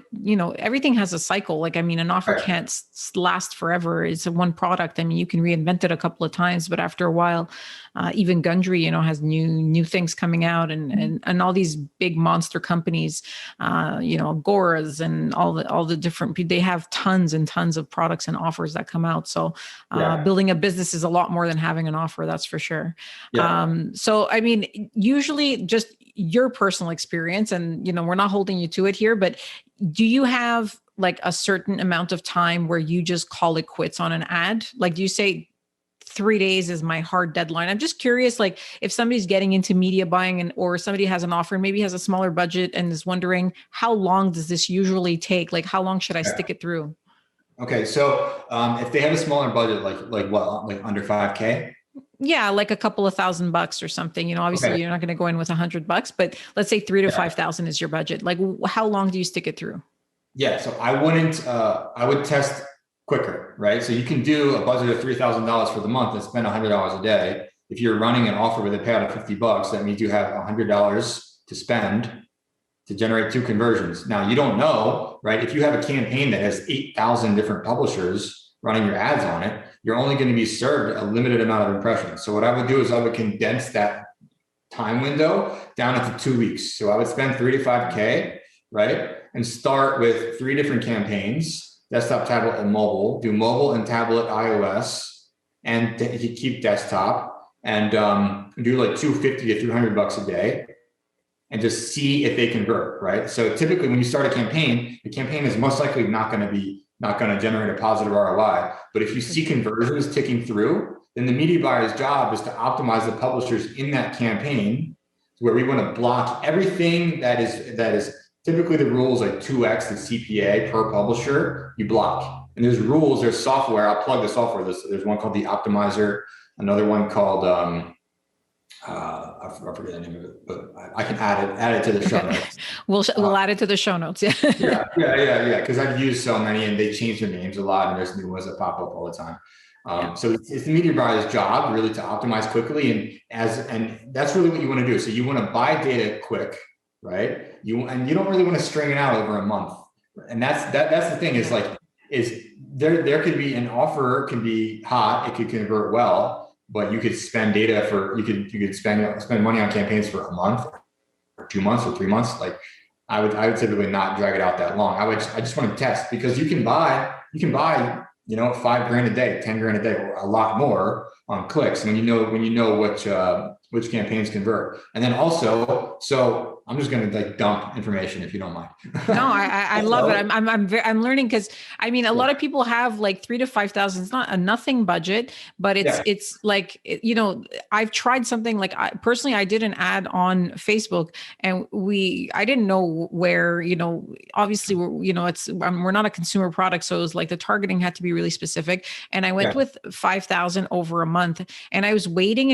everything has a cycle. An offer can't last forever. It's one product. I mean, you can reinvent it a couple of times, but after a while, even Gundry, has new things coming out, and all these big monster companies, Agoras and all the different, they have tons and tons of products and offers that come out. So building a business is a lot more than having an offer. That's for sure. So, I mean, usually just your personal experience, and, we're not holding you to it here, but do you have like a certain amount of time where you just call it quits on an ad? Like, do you say 3 days is my hard deadline? I'm just curious, like if somebody's getting into media buying or somebody has an offer and maybe has a smaller budget and is wondering, how long does this usually take? Like, how long should I stick it through? Okay. So if they have a smaller budget, like what, like under 5K? Yeah, like a couple of $1,000 or something. Obviously you're not going to go in with $100, but let's say 3,000 to 5,000 is your budget. Like, how long do you stick it through? Yeah, so I would test quicker, right? So you can do a budget of $3,000 for the month and spend $100 a day. If you're running an offer with a payout of $50, that means you have $100 to spend to generate 2 conversions. Now, you don't know, right? If you have a campaign that has 8,000 different publishers running your ads on it, you're only going to be served a limited amount of impressions. So what I would do is I would condense that time window down into 2 weeks. So I would spend 3 to 5K, right? And start with 3 different campaigns: desktop, tablet, and mobile. Do mobile and tablet, iOS, and keep desktop, and do like $250 to $300 a day, and just see if they convert, right? So typically when you start a campaign, the campaign is most likely not going to generate a positive ROI. But if you see conversions ticking through, then the media buyer's job is to optimize the publishers in that campaign, where we want to block everything that is typically the rules like 2x the CPA per publisher, you block. And there's rules, there's software. I'll plug the software. There's one called the Optimizer, another one called I forget the name of it, but I can add it to the show notes. We'll add it to the show notes. Yeah. yeah. Because I've used so many and they change their names a lot, and there's new ones that pop up all the time. So it's the media buyer's job really to optimize quickly, and that's really what you want to do. So you want to buy data quick, right? You don't really want to string it out over a month. And that's the thing is there could be an offer can be hot, it could convert well, but you could spend data you could spend money on campaigns for a month or 2 months or 3 months. Like I would typically not drag it out that long. I just want to test, because you can buy $5,000 a day, $10,000 a day, or a lot more on clicks when you know which campaigns convert. And then also, so I'm just going to dump information if you don't mind. No, I love it. I'm learning, because I mean, a lot of people have like 3,000 to 5,000. It's not a nothing budget, but it's like, I've tried something like I did an ad on Facebook, and I didn't know where, obviously we're not a consumer product. So it was like the targeting had to be really specific. And I went with 5,000 over a month, and I was waiting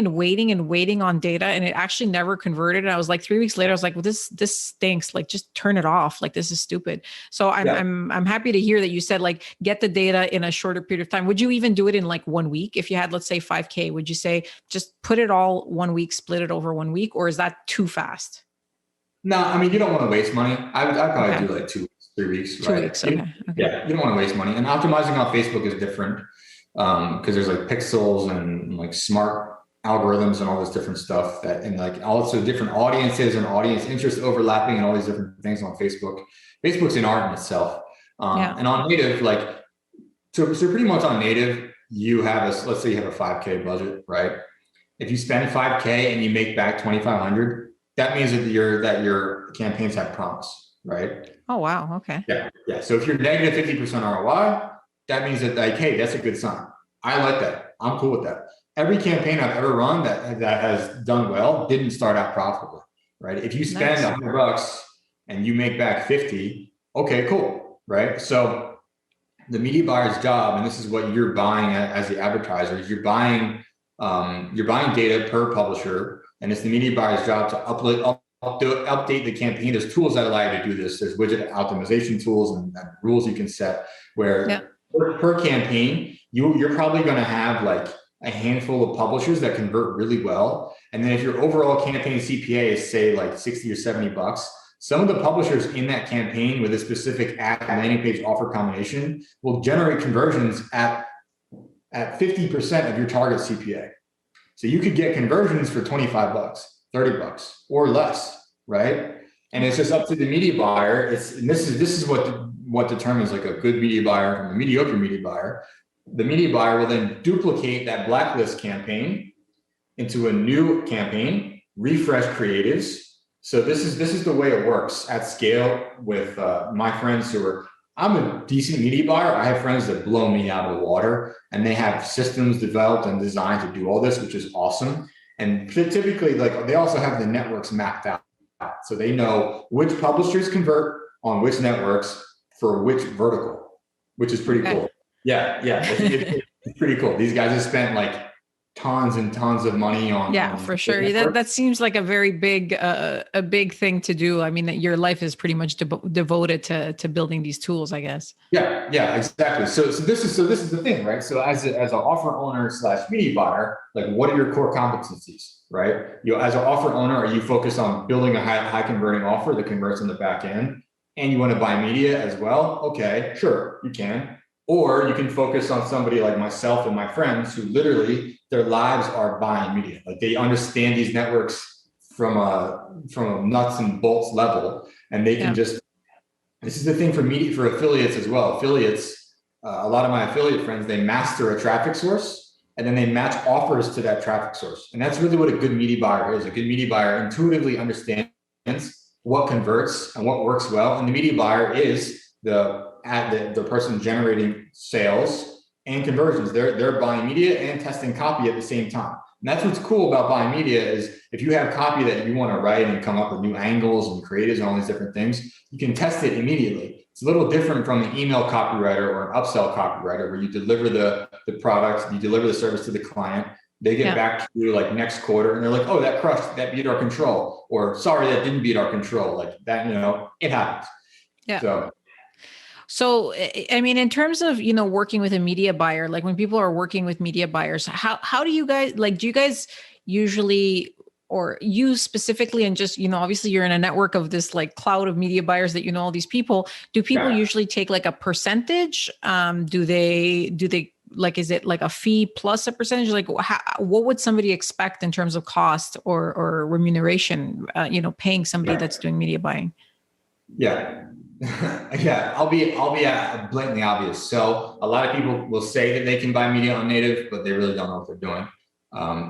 on data, and it actually never converted. And I was like, 3 weeks later, I was like, well, this stinks. Like, just turn it off. Like, this is stupid. So I'm happy to hear that you said like get the data in a shorter period of time. Would you even do it in like 1 week? If you had, let's say 5K, would you say just put it all 1 week, split it over 1 week, or is that too fast? No, I mean, you don't want to waste money. I'd probably do like 2 weeks, 3 weeks. 2 weeks. Okay. Yeah, you don't want to waste money. And optimizing on Facebook is different because there's like pixels and like smart algorithms and all this different stuff and like also different audiences and audience interest overlapping and all these different things on Facebook. Facebook's an art in itself. And on native, so pretty much on native, let's say you have a 5K budget, right? If you spend 5K and you make back 2,500, that means that your campaigns have promise, right? Oh, wow. Okay. Yeah. So if you're negative 50% ROI, that means that hey, that's a good sign. I like that. I'm cool with that. Every campaign I've ever run that has done well didn't start out profitably, right? If you spend $100 and you make back 50, okay, cool, right? So the media buyer's job, and this is what you're buying as the advertiser, is you're buying data per publisher, and it's the media buyer's job to update the campaign. There's tools that allow you to do this. There's widget optimization tools and rules you can set where per campaign, you're probably going to have like a handful of publishers that convert really well. And then if your overall campaign CPA is say like 60 or $70, some of the publishers in that campaign with a specific ad landing page offer combination will generate conversions at 50% of your target CPA. So you could get conversions for $25, $30 or less, right? And it's just up to the media buyer. This is what determines like a good media buyer from a mediocre media buyer. The media buyer will then duplicate that blacklist campaign into a new campaign, refresh creatives. So this is the way it works at scale with my friends I'm a decent media buyer. I have friends that blow me out of the water, and they have systems developed and designed to do all this, which is awesome. And typically, like, they also have the networks mapped out. So they know which publishers convert on which networks for which vertical, which is pretty cool. Yeah. It's pretty cool. These guys have spent like tons and tons of money on. For sure. That seems like a very big thing to do. I mean, that your life is pretty much devoted to building these tools, I guess. Yeah, exactly. So this is the thing, right? So as an offer owner / media buyer, like, what are your core competencies, right? As an offer owner, are you focused on building a high converting offer that converts in the back end, and you want to buy media as well? Okay, sure, you can. Or you can focus on somebody like myself and my friends who literally their lives are buying media. Like, they understand these networks from a nuts and bolts level, and they can this is the thing for media, for affiliates as well. Affiliates, a lot of my affiliate friends, they master a traffic source and then they match offers to that traffic source. And that's really what a good media buyer is. A good media buyer intuitively understands what converts and what works well. And the media buyer is the person generating sales and conversions. They're buying media and testing copy at the same time. And that's what's cool about buying media is if you have copy that you want to write and come up with new angles and creatives and all these different things, you can test it immediately. It's a little different from an email copywriter or an upsell copywriter where you deliver the product, you deliver the service to the client. They get back to you like next quarter and they're like, oh, that crushed, that beat our control. Or sorry, that didn't beat our control. Like that, it happens. Yeah. So, I mean, in terms of, working with a media buyer, like when people are working with media buyers, how do you guys, like, do you guys usually, or you specifically, and just, obviously you're in a network of this like cloud of media buyers that, all these people, do people usually take like a percentage? Do they like, is it like a fee plus a percentage? Like what would somebody expect in terms of cost or remuneration, paying somebody that's doing media buying? Yeah. Yeah, I'll be blatantly obvious. So a lot of people will say that they can buy media on native, but they really don't know what they're doing.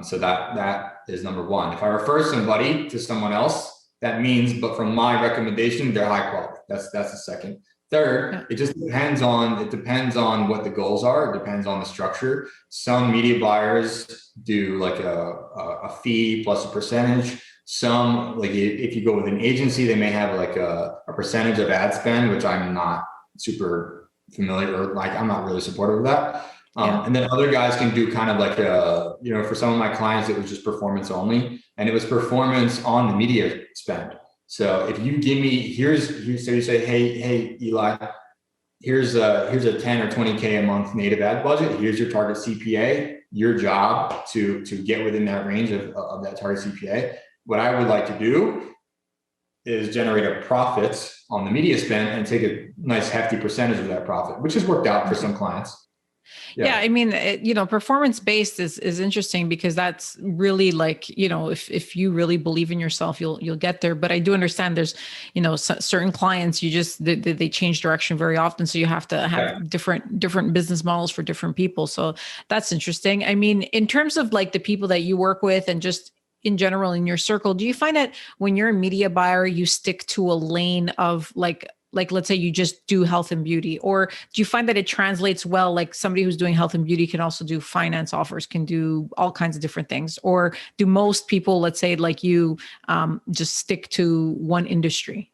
So that is number one. If I refer somebody to someone else, that means, but from my recommendation, they're high quality. That's the second. Third, it just depends on what the goals are. It depends on the structure. Some media buyers do like a fee plus a percentage. Some, like if you go with an agency, they may have like a percentage of ad spend, which I'm not super familiar, or like I'm not really supportive of that. And then other guys can do kind of like for some of my clients, it was just performance only, and it was performance on the media spend. So if you give me, so you say, hey, Eli, here's a 10 or 20K a month native ad budget. Here's your target CPA, your job to get within that range of that target CPA. What I would like to do is generate a profit on the media spend and take a nice hefty percentage of that profit, which has worked out for some clients. Yeah. I mean, performance-based is interesting because that's really like, if you really believe in yourself, you'll get there. But I do understand there's, certain clients, they change direction very often. So you have to have different business models for different people. So that's interesting. I mean, in terms of like the people that you work with and just in general in your circle, do you find that when you're a media buyer, you stick to a lane of like let's say you just do health and beauty, or do you find that it translates well? Like somebody who's doing health and beauty can also do finance offers, can do all kinds of different things, or do most people, let's say like you, just stick to one industry?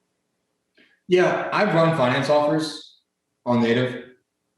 Yeah, I've run finance offers on native.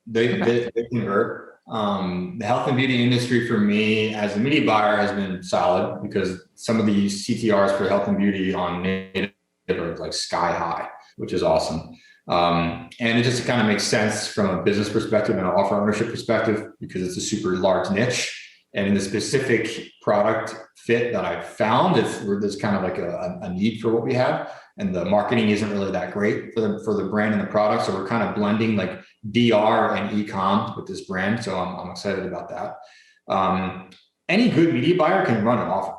They convert. The health and beauty industry for me as a media buyer has been solid because some of the CTRs for health and beauty on native are like sky high, which is awesome. And it just kind of makes sense from a business perspective and an offer ownership perspective because it's a super large niche. And in the specific product fit that I've found, there's kind of like a need for what we have. And the marketing isn't really that great for the brand and the product. So we're kind of blending like DR and e-com with this brand. So I'm excited about that. Any good media buyer can run an offer.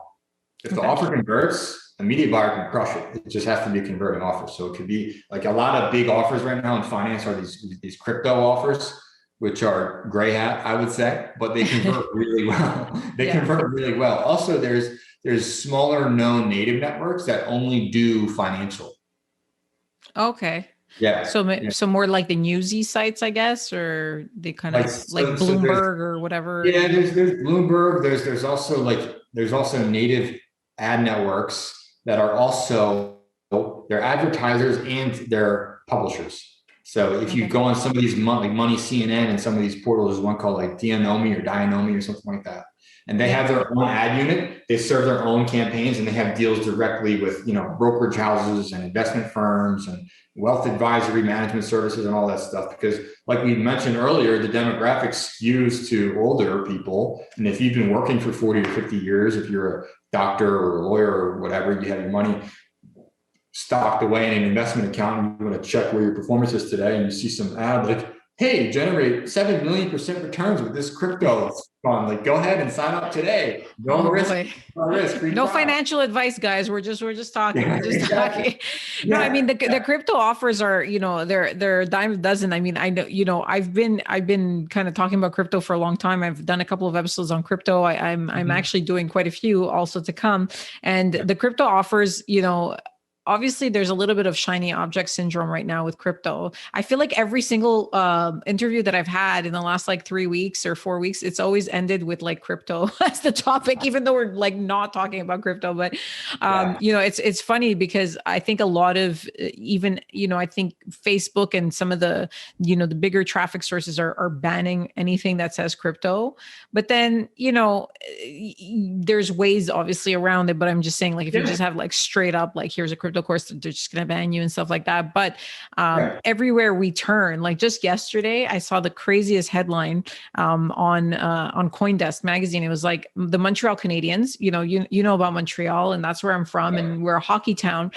If the offer converts, a media buyer can crush it. It just has to be a converting offer. So it could be like a lot of big offers right now in finance are these crypto offers, which are gray hat, I would say, but they convert really well. They convert really well. Also, there's smaller known native networks that only do financial. Okay. Yeah. So more like the newsy sites, I guess, or they kind of like Bloomberg or whatever. Yeah, there's Bloomberg. There's also native ad networks that are also, they're advertisers and they're publishers. So if you go on some of these Money CNN and some of these portals, there's one called like Dianomi or something like that. And they have their own ad unit. They serve their own campaigns and they have deals directly with, brokerage houses and investment firms and wealth advisory management services and all that stuff. Because like we mentioned earlier, the demographic skews to older people. And if you've been working for 40 or 50 years, if you're a doctor or a lawyer or whatever, you have your money stocked away in an investment account and you want to check where your performance is today and you see some ad like, hey, generate 7 million % returns with this crypto fund. Like, go ahead and sign up today. No risk. No financial advice, guys. We're just talking. We're just talking. No, I mean the crypto offers are, they're a dime a dozen. I mean, I know, I've been kind of talking about crypto for a long time. I've done a couple of episodes on crypto. I'm actually doing quite a few also to come. And the crypto offers, obviously there's a little bit of shiny object syndrome right now with crypto. I feel like every single interview that I've had in the last like 3 weeks or 4 weeks, it's always ended with like crypto as the topic, even though we're like not talking about crypto. But it's funny because I think a lot of even, I think Facebook and some of the, the bigger traffic sources are banning anything that says crypto. But then, there's ways obviously around it, but I'm just saying, like, if you just have like straight up, like, here's a crypto course, they're just going to ban you and stuff like that. But everywhere we turn, like just yesterday, I saw the craziest headline on CoinDesk magazine. It was like the Montreal Canadiens, you know about Montreal, and that's where I'm from, and we're a hockey town.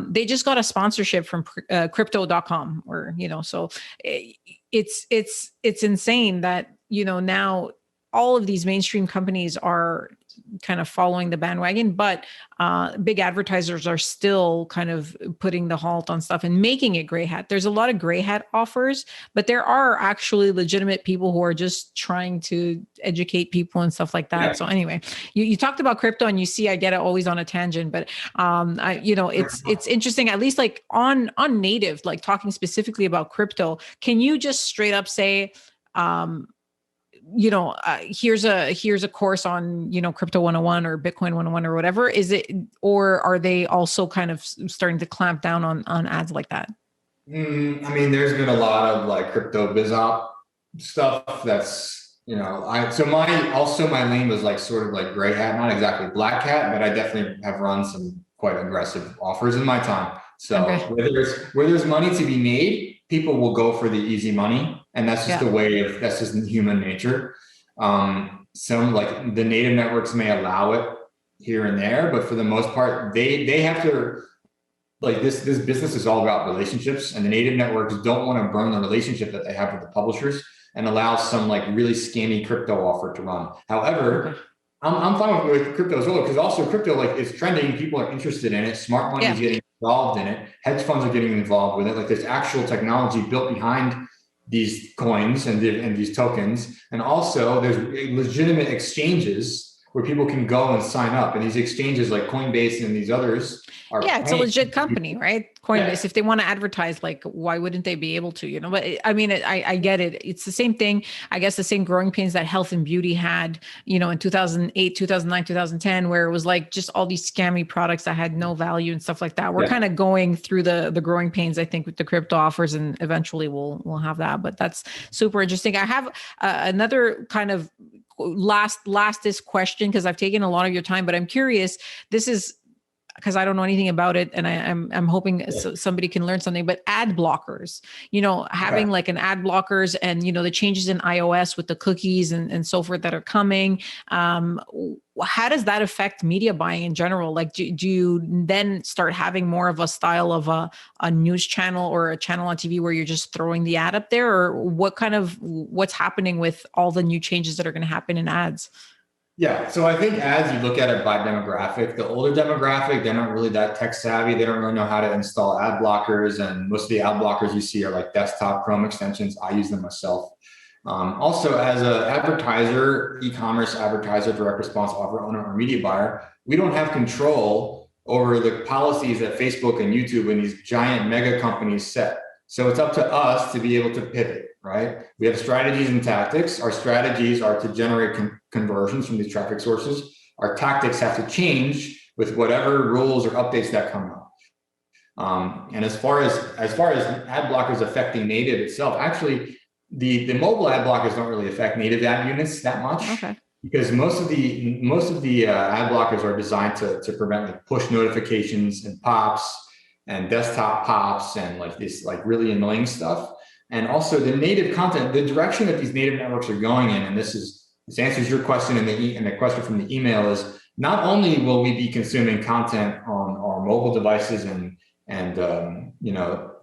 They just got a sponsorship from crypto.com, or, so it's insane that, now all of these mainstream companies are kind of following the bandwagon, but big advertisers are still kind of putting the halt on stuff and making it gray hat. There's a lot of gray hat offers, but there are actually legitimate people who are just trying to educate people and stuff like that. Yeah. So anyway, you talked about crypto, and you see, I get it always on a tangent, but it's interesting, at least like on native, like talking specifically about crypto. Can you just straight up say, here's a course on, crypto 101 or Bitcoin 101 or whatever? Is it, or are they also kind of starting to clamp down on ads like that? I mean, there's been a lot of like crypto biz op stuff that's, my lane was like sort of like gray hat, not exactly black hat, but I definitely have run some quite aggressive offers in my time. So where there's money to be made, people will go for the easy money. And that's just that's just human nature. Some, like the native networks, may allow it here and there, but for the most part, they have to, like, this business is all about relationships, and the native networks don't want to burn the relationship that they have with the publishers and allow some like really scammy crypto offer to run. However, I'm fine with crypto as well, because also crypto, like, is trending. People are interested in it. Smart money is getting involved in it. Hedge funds are getting involved with it. Like, there's actual technology built behind these coins and these tokens. And also there's legitimate exchanges where people can go and sign up. And these exchanges like Coinbase and these others are it's a legit company, right? Coinbase, if they want to advertise, like, why wouldn't they be able to, but I mean, I get it. It's the same thing, I guess, the same growing pains that health and beauty had, in 2008, 2009, 2010, where it was like just all these scammy products that had no value and stuff like that. We're kind of going through the growing pains, I think, with the crypto offers, and eventually we'll have that. But that's super interesting. I have another kind of lastest question, because I've taken a lot of your time, but I'm curious. This is because I don't know anything about it, and I'm hoping somebody can learn something. But ad blockers, having like an ad blockers, and the changes in iOS with the cookies and so forth that are coming. How does that affect media buying in general? Like, do you then start having more of a style of a news channel or a channel on TV where you're just throwing the ad up there, or what's happening with all the new changes that are going to happen in ads? Yeah. So I think ads, you look at it by demographic. The older demographic, they're not really that tech savvy. They don't really know how to install ad blockers. And most of the ad blockers you see are like desktop Chrome extensions. I use them myself. Also, as an advertiser, e-commerce advertiser, direct response offer owner, or media buyer, we don't have control over the policies that Facebook and YouTube and these giant mega companies set. So it's up to us to be able to pivot, right? We have strategies and tactics. Our strategies are to generate conversions from these traffic sources. Our tactics have to change with whatever rules or updates that come out. And as far as ad blockers affecting native itself, actually, the mobile ad blockers don't really affect native ad units that much. Okay. Because most of the ad blockers are designed to prevent like push notifications and pops and desktop pops and like this like really annoying stuff. And also the native content, the direction that these native networks are going in, and this answers your question, and the question from the email is, not only will we be consuming content on our mobile devices and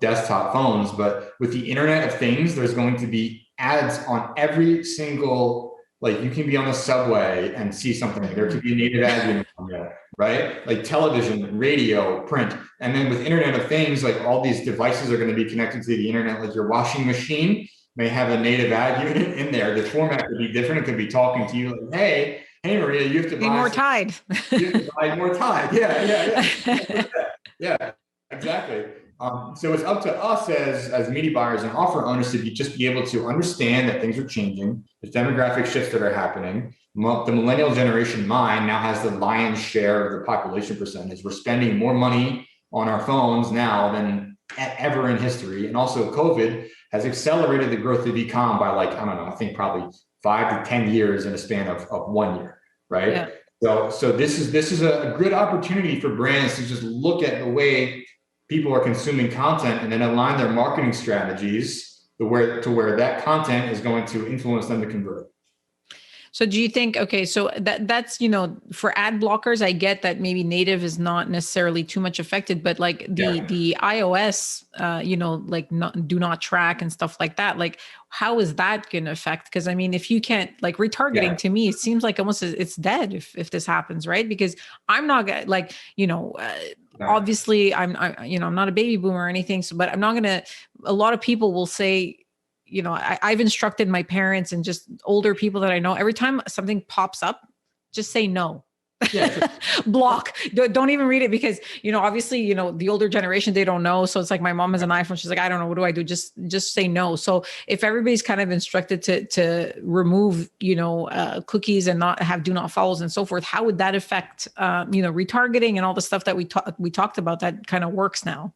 desktop phones, but with the Internet of Things, there's going to be ads on every single, like, you can be on the subway and see something. There could be a native ad unit on there, right? Like television, radio, print. And then with Internet of Things, like all these devices are going to be connected to the internet. Like your washing machine may have a native ad unit in there. The format could be different. It could be talking to you like, hey Maria, you have to buy more Tide. You have to buy more Tide. Yeah. Yeah. So it's up to us as media buyers and offer owners to just be able to understand that things are changing. There's demographic shifts that are happening. The millennial generation, mine, now has the lion's share of the population percentage. We're spending more money on our phones now than ever in history. And also COVID has accelerated the growth of e-com by like, I don't know, I think probably 5 to 10 years in a span of 1 year, right? Yeah. So this is a good opportunity for brands to just look at the way people are consuming content and then align their marketing strategies to where that content is going to influence them to convert. So do you think, okay, so that's, for ad blockers, I get that maybe native is not necessarily too much affected, but like the iOS, do not track and stuff like that. Like, how is that going to affect? Because I mean, if you can't, like, retargeting to me, it seems like almost it's dead if this happens, right? Because I'm not gonna, like, obviously I'm not a baby boomer or anything. So, but I'm not gonna, a lot of people will say, I've instructed my parents and just older people that I know, every time something pops up, just say no. Yeah, sure. Block. Don't even read it because, obviously, the older generation, they don't know. So it's like my mom has an iPhone. She's like, I don't know. What do I do? Just say no. So if everybody's kind of instructed to remove, cookies and do not follows and so forth, how would that affect, retargeting and all the stuff that we talked about that kind of works now?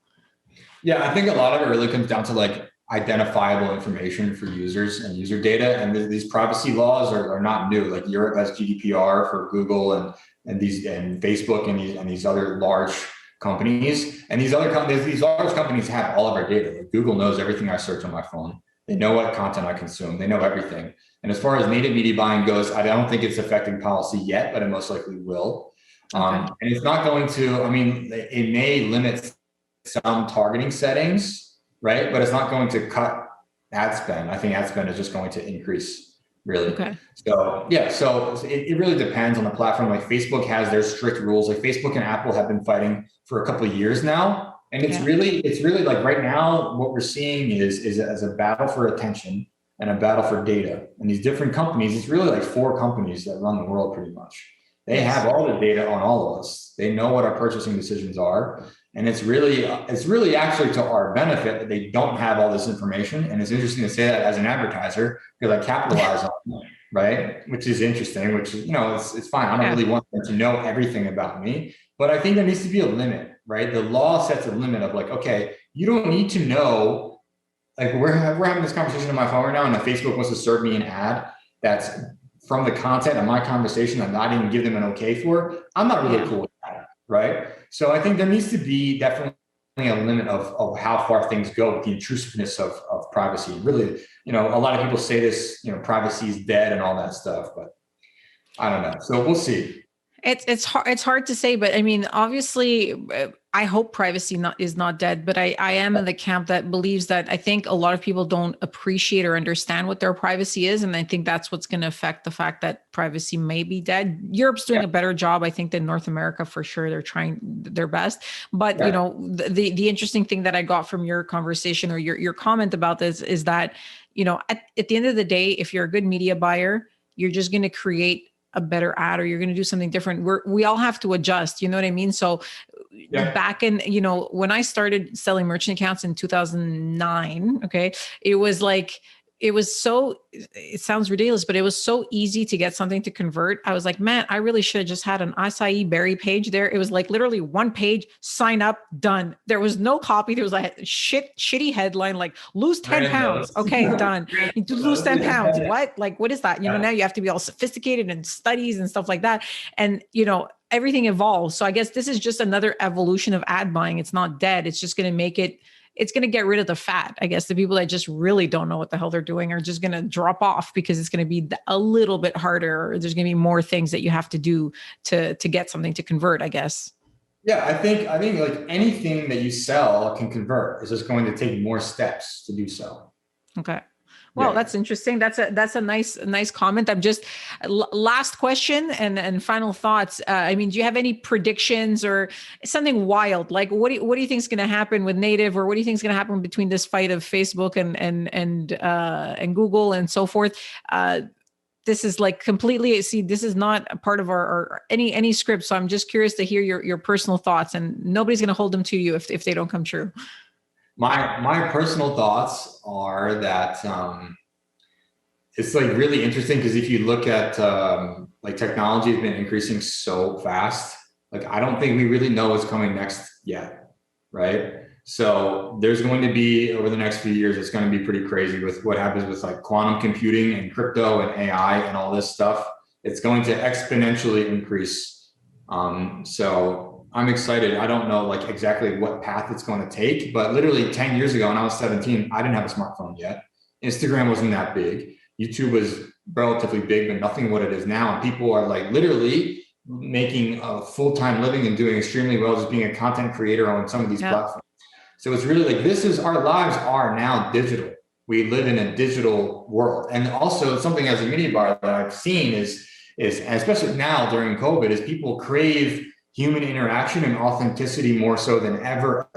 Yeah, I think a lot of it really comes down to like identifiable information for users and user data. And these privacy laws are not new. Like Europe has GDPR for Google and Facebook and these other large companies. And these large companies have all of our data. Like Google knows everything I search on my phone. They know what content I consume. They know everything. And as far as native media buying goes, I don't think it's affecting policy yet, but it most likely will. Okay. And it's not going to, it may limit some targeting settings, right? But it's not going to cut ad spend. I think ad spend is just going to increase, really. Okay. So yeah, so it really depends on the platform. Like Facebook has their strict rules. Like Facebook and Apple have been fighting for a couple of years now. And it's really like right now, what we're seeing is as a battle for attention and a battle for data. And these different companies, it's really like 4 companies that run the world pretty much. They have all the data on all of us. They know what our purchasing decisions are. And it's really actually to our benefit that they don't have all this information. And it's interesting to say that as an advertiser, because I capitalize on it, right? Which is interesting, which is, it's fine. I don't really want them to know everything about me, but I think there needs to be a limit, right? The law sets a limit of like, okay, you don't need to know, like we're having this conversation on my phone right now and Facebook wants to serve me an ad that's from the content of my conversation I'm not even give them an okay for. I'm not really cool with that. Right. So I think there needs to be definitely a limit of how far things go with the intrusiveness of privacy. Really, a lot of people say this, privacy is dead and all that stuff, but I don't know. So we'll see. It's hard to say, but I mean, obviously, I hope privacy is not dead, but I am in the camp that believes that I think a lot of people don't appreciate or understand what their privacy is. And I think that's what's going to affect the fact that privacy may be dead. Europe's doing a better job, I think, than North America for sure. They're trying their best. But, the interesting thing that I got from your conversation or your comment about this is that, at the end of the day, if you're a good media buyer, you're just going to create a better ad or you're going to do something different. We all have to adjust. You know what I mean? So back in, when I started selling merchant accounts in 2009, okay, it sounds ridiculous, but it was so easy to get something to convert. I was like, man, I really should have just had an acai berry page there. It was like literally one page, sign up, done. There was no copy. There was a shitty headline, like lose 10 pounds. Okay, done. You lose 10 pounds. What? Like, what is that? Now you have to be all sophisticated and studies and stuff like that. And, everything evolves. So I guess this is just another evolution of ad buying. It's not dead. It's just going to make it, it's going to get rid of the fat. I guess the people that just really don't know what the hell they're doing are just going to drop off because it's going to be a little bit harder. Or there's going to be more things that you have to do to get something to convert, I guess. Yeah, I think like anything that you sell can convert. It's just going to take more steps to do so. Okay. Well, that's interesting. That's a nice comment. I'm just last question and final thoughts. Do you have any predictions or something wild? Like what do you think is going to happen with native, or what do you think is going to happen between this fight of Facebook and Google and so forth? This is like completely, this is not a part of our any script. So I'm just curious to hear your personal thoughts, and nobody's going to hold them to you if they don't come true. My personal thoughts are that it's like really interesting because if you look at like technology has been increasing so fast. Like I don't think we really know what's coming next yet, right? So there's going to be over the next few years, it's going to be pretty crazy with what happens with like quantum computing and crypto and AI and all this stuff. It's going to exponentially increase. So I'm excited. I don't know like exactly what path it's going to take, but literally 10 years ago when I was 17, I didn't have a smartphone yet. Instagram wasn't that big. YouTube was relatively big, but nothing what it is now. And people are like literally making a full-time living and doing extremely well just being a content creator on some of these platforms. So it's really like our lives are now digital. We live in a digital world. And also something as a mini bar that I've seen is especially now during COVID is people crave human interaction and authenticity more so than ever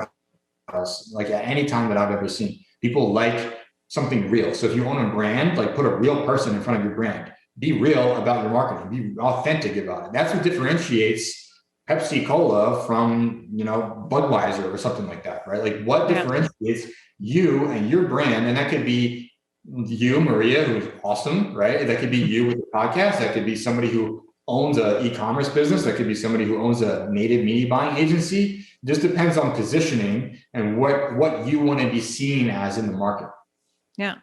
else, like at any time that I've ever seen. People like something real. So if you own a brand, like put a real person in front of your brand, be real about your marketing, be authentic about it. That's what differentiates Pepsi Cola from, Budweiser or something like that, right? Like what differentiates you and your brand? And that could be you, Maria, who's awesome, right? That could be you with a podcast. That could be somebody who owns an e-commerce business. That could be somebody who owns a native media buying agency. It just depends on positioning and what you want to be seen as in the market. Yeah.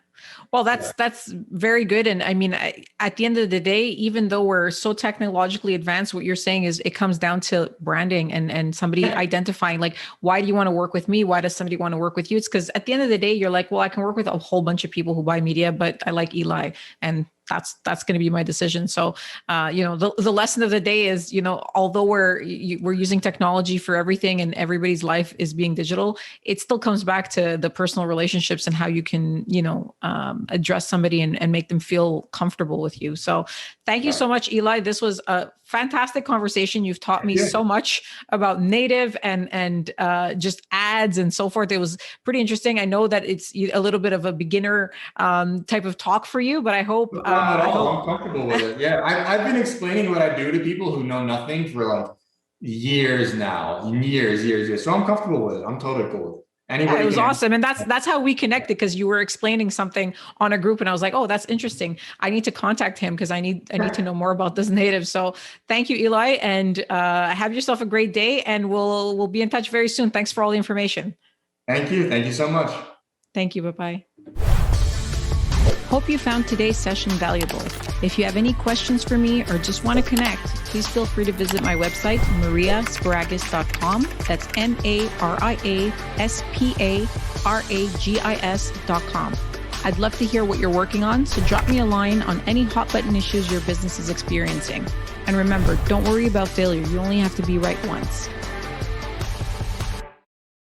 Well, that's very good. And I mean, at the end of the day, even though we're so technologically advanced, what you're saying is it comes down to branding and somebody identifying like, why do you want to work with me? Why does somebody want to work with you? It's because at the end of the day, you're like, well, I can work with a whole bunch of people who buy media, but I like Eli, and that's going to be my decision. So, the lesson of the day is, although we're using technology for everything and everybody's life is being digital, it still comes back to the personal relationships and how you can, address somebody and make them feel comfortable with you. So thank you so much, Eli. This was a fantastic conversation. You've taught me so much about native and just ads and so forth. It was pretty interesting. I know that it's a little bit of a beginner type of talk for you, but I hope I'm comfortable with it. Yeah, I've been explaining what I do to people who know nothing for like years now, years. So I'm comfortable with it. I'm totally cool with it. It was awesome. And that's how we connected, because you were explaining something on a group and I was like, oh, that's interesting. I need to contact him because I need to know more about this native. So thank you, Eli, and have yourself a great day, and we'll be in touch very soon. Thanks for all the information. Thank you. Thank you so much. Thank you. Bye-bye. Hope you found today's session valuable. If you have any questions for me or just want to connect, please feel free to visit my website, mariasparagis.com. That's mariasparagis.com. I'd love to hear what you're working on, so drop me a line on any hot button issues your business is experiencing. And remember, don't worry about failure. You only have to be right once.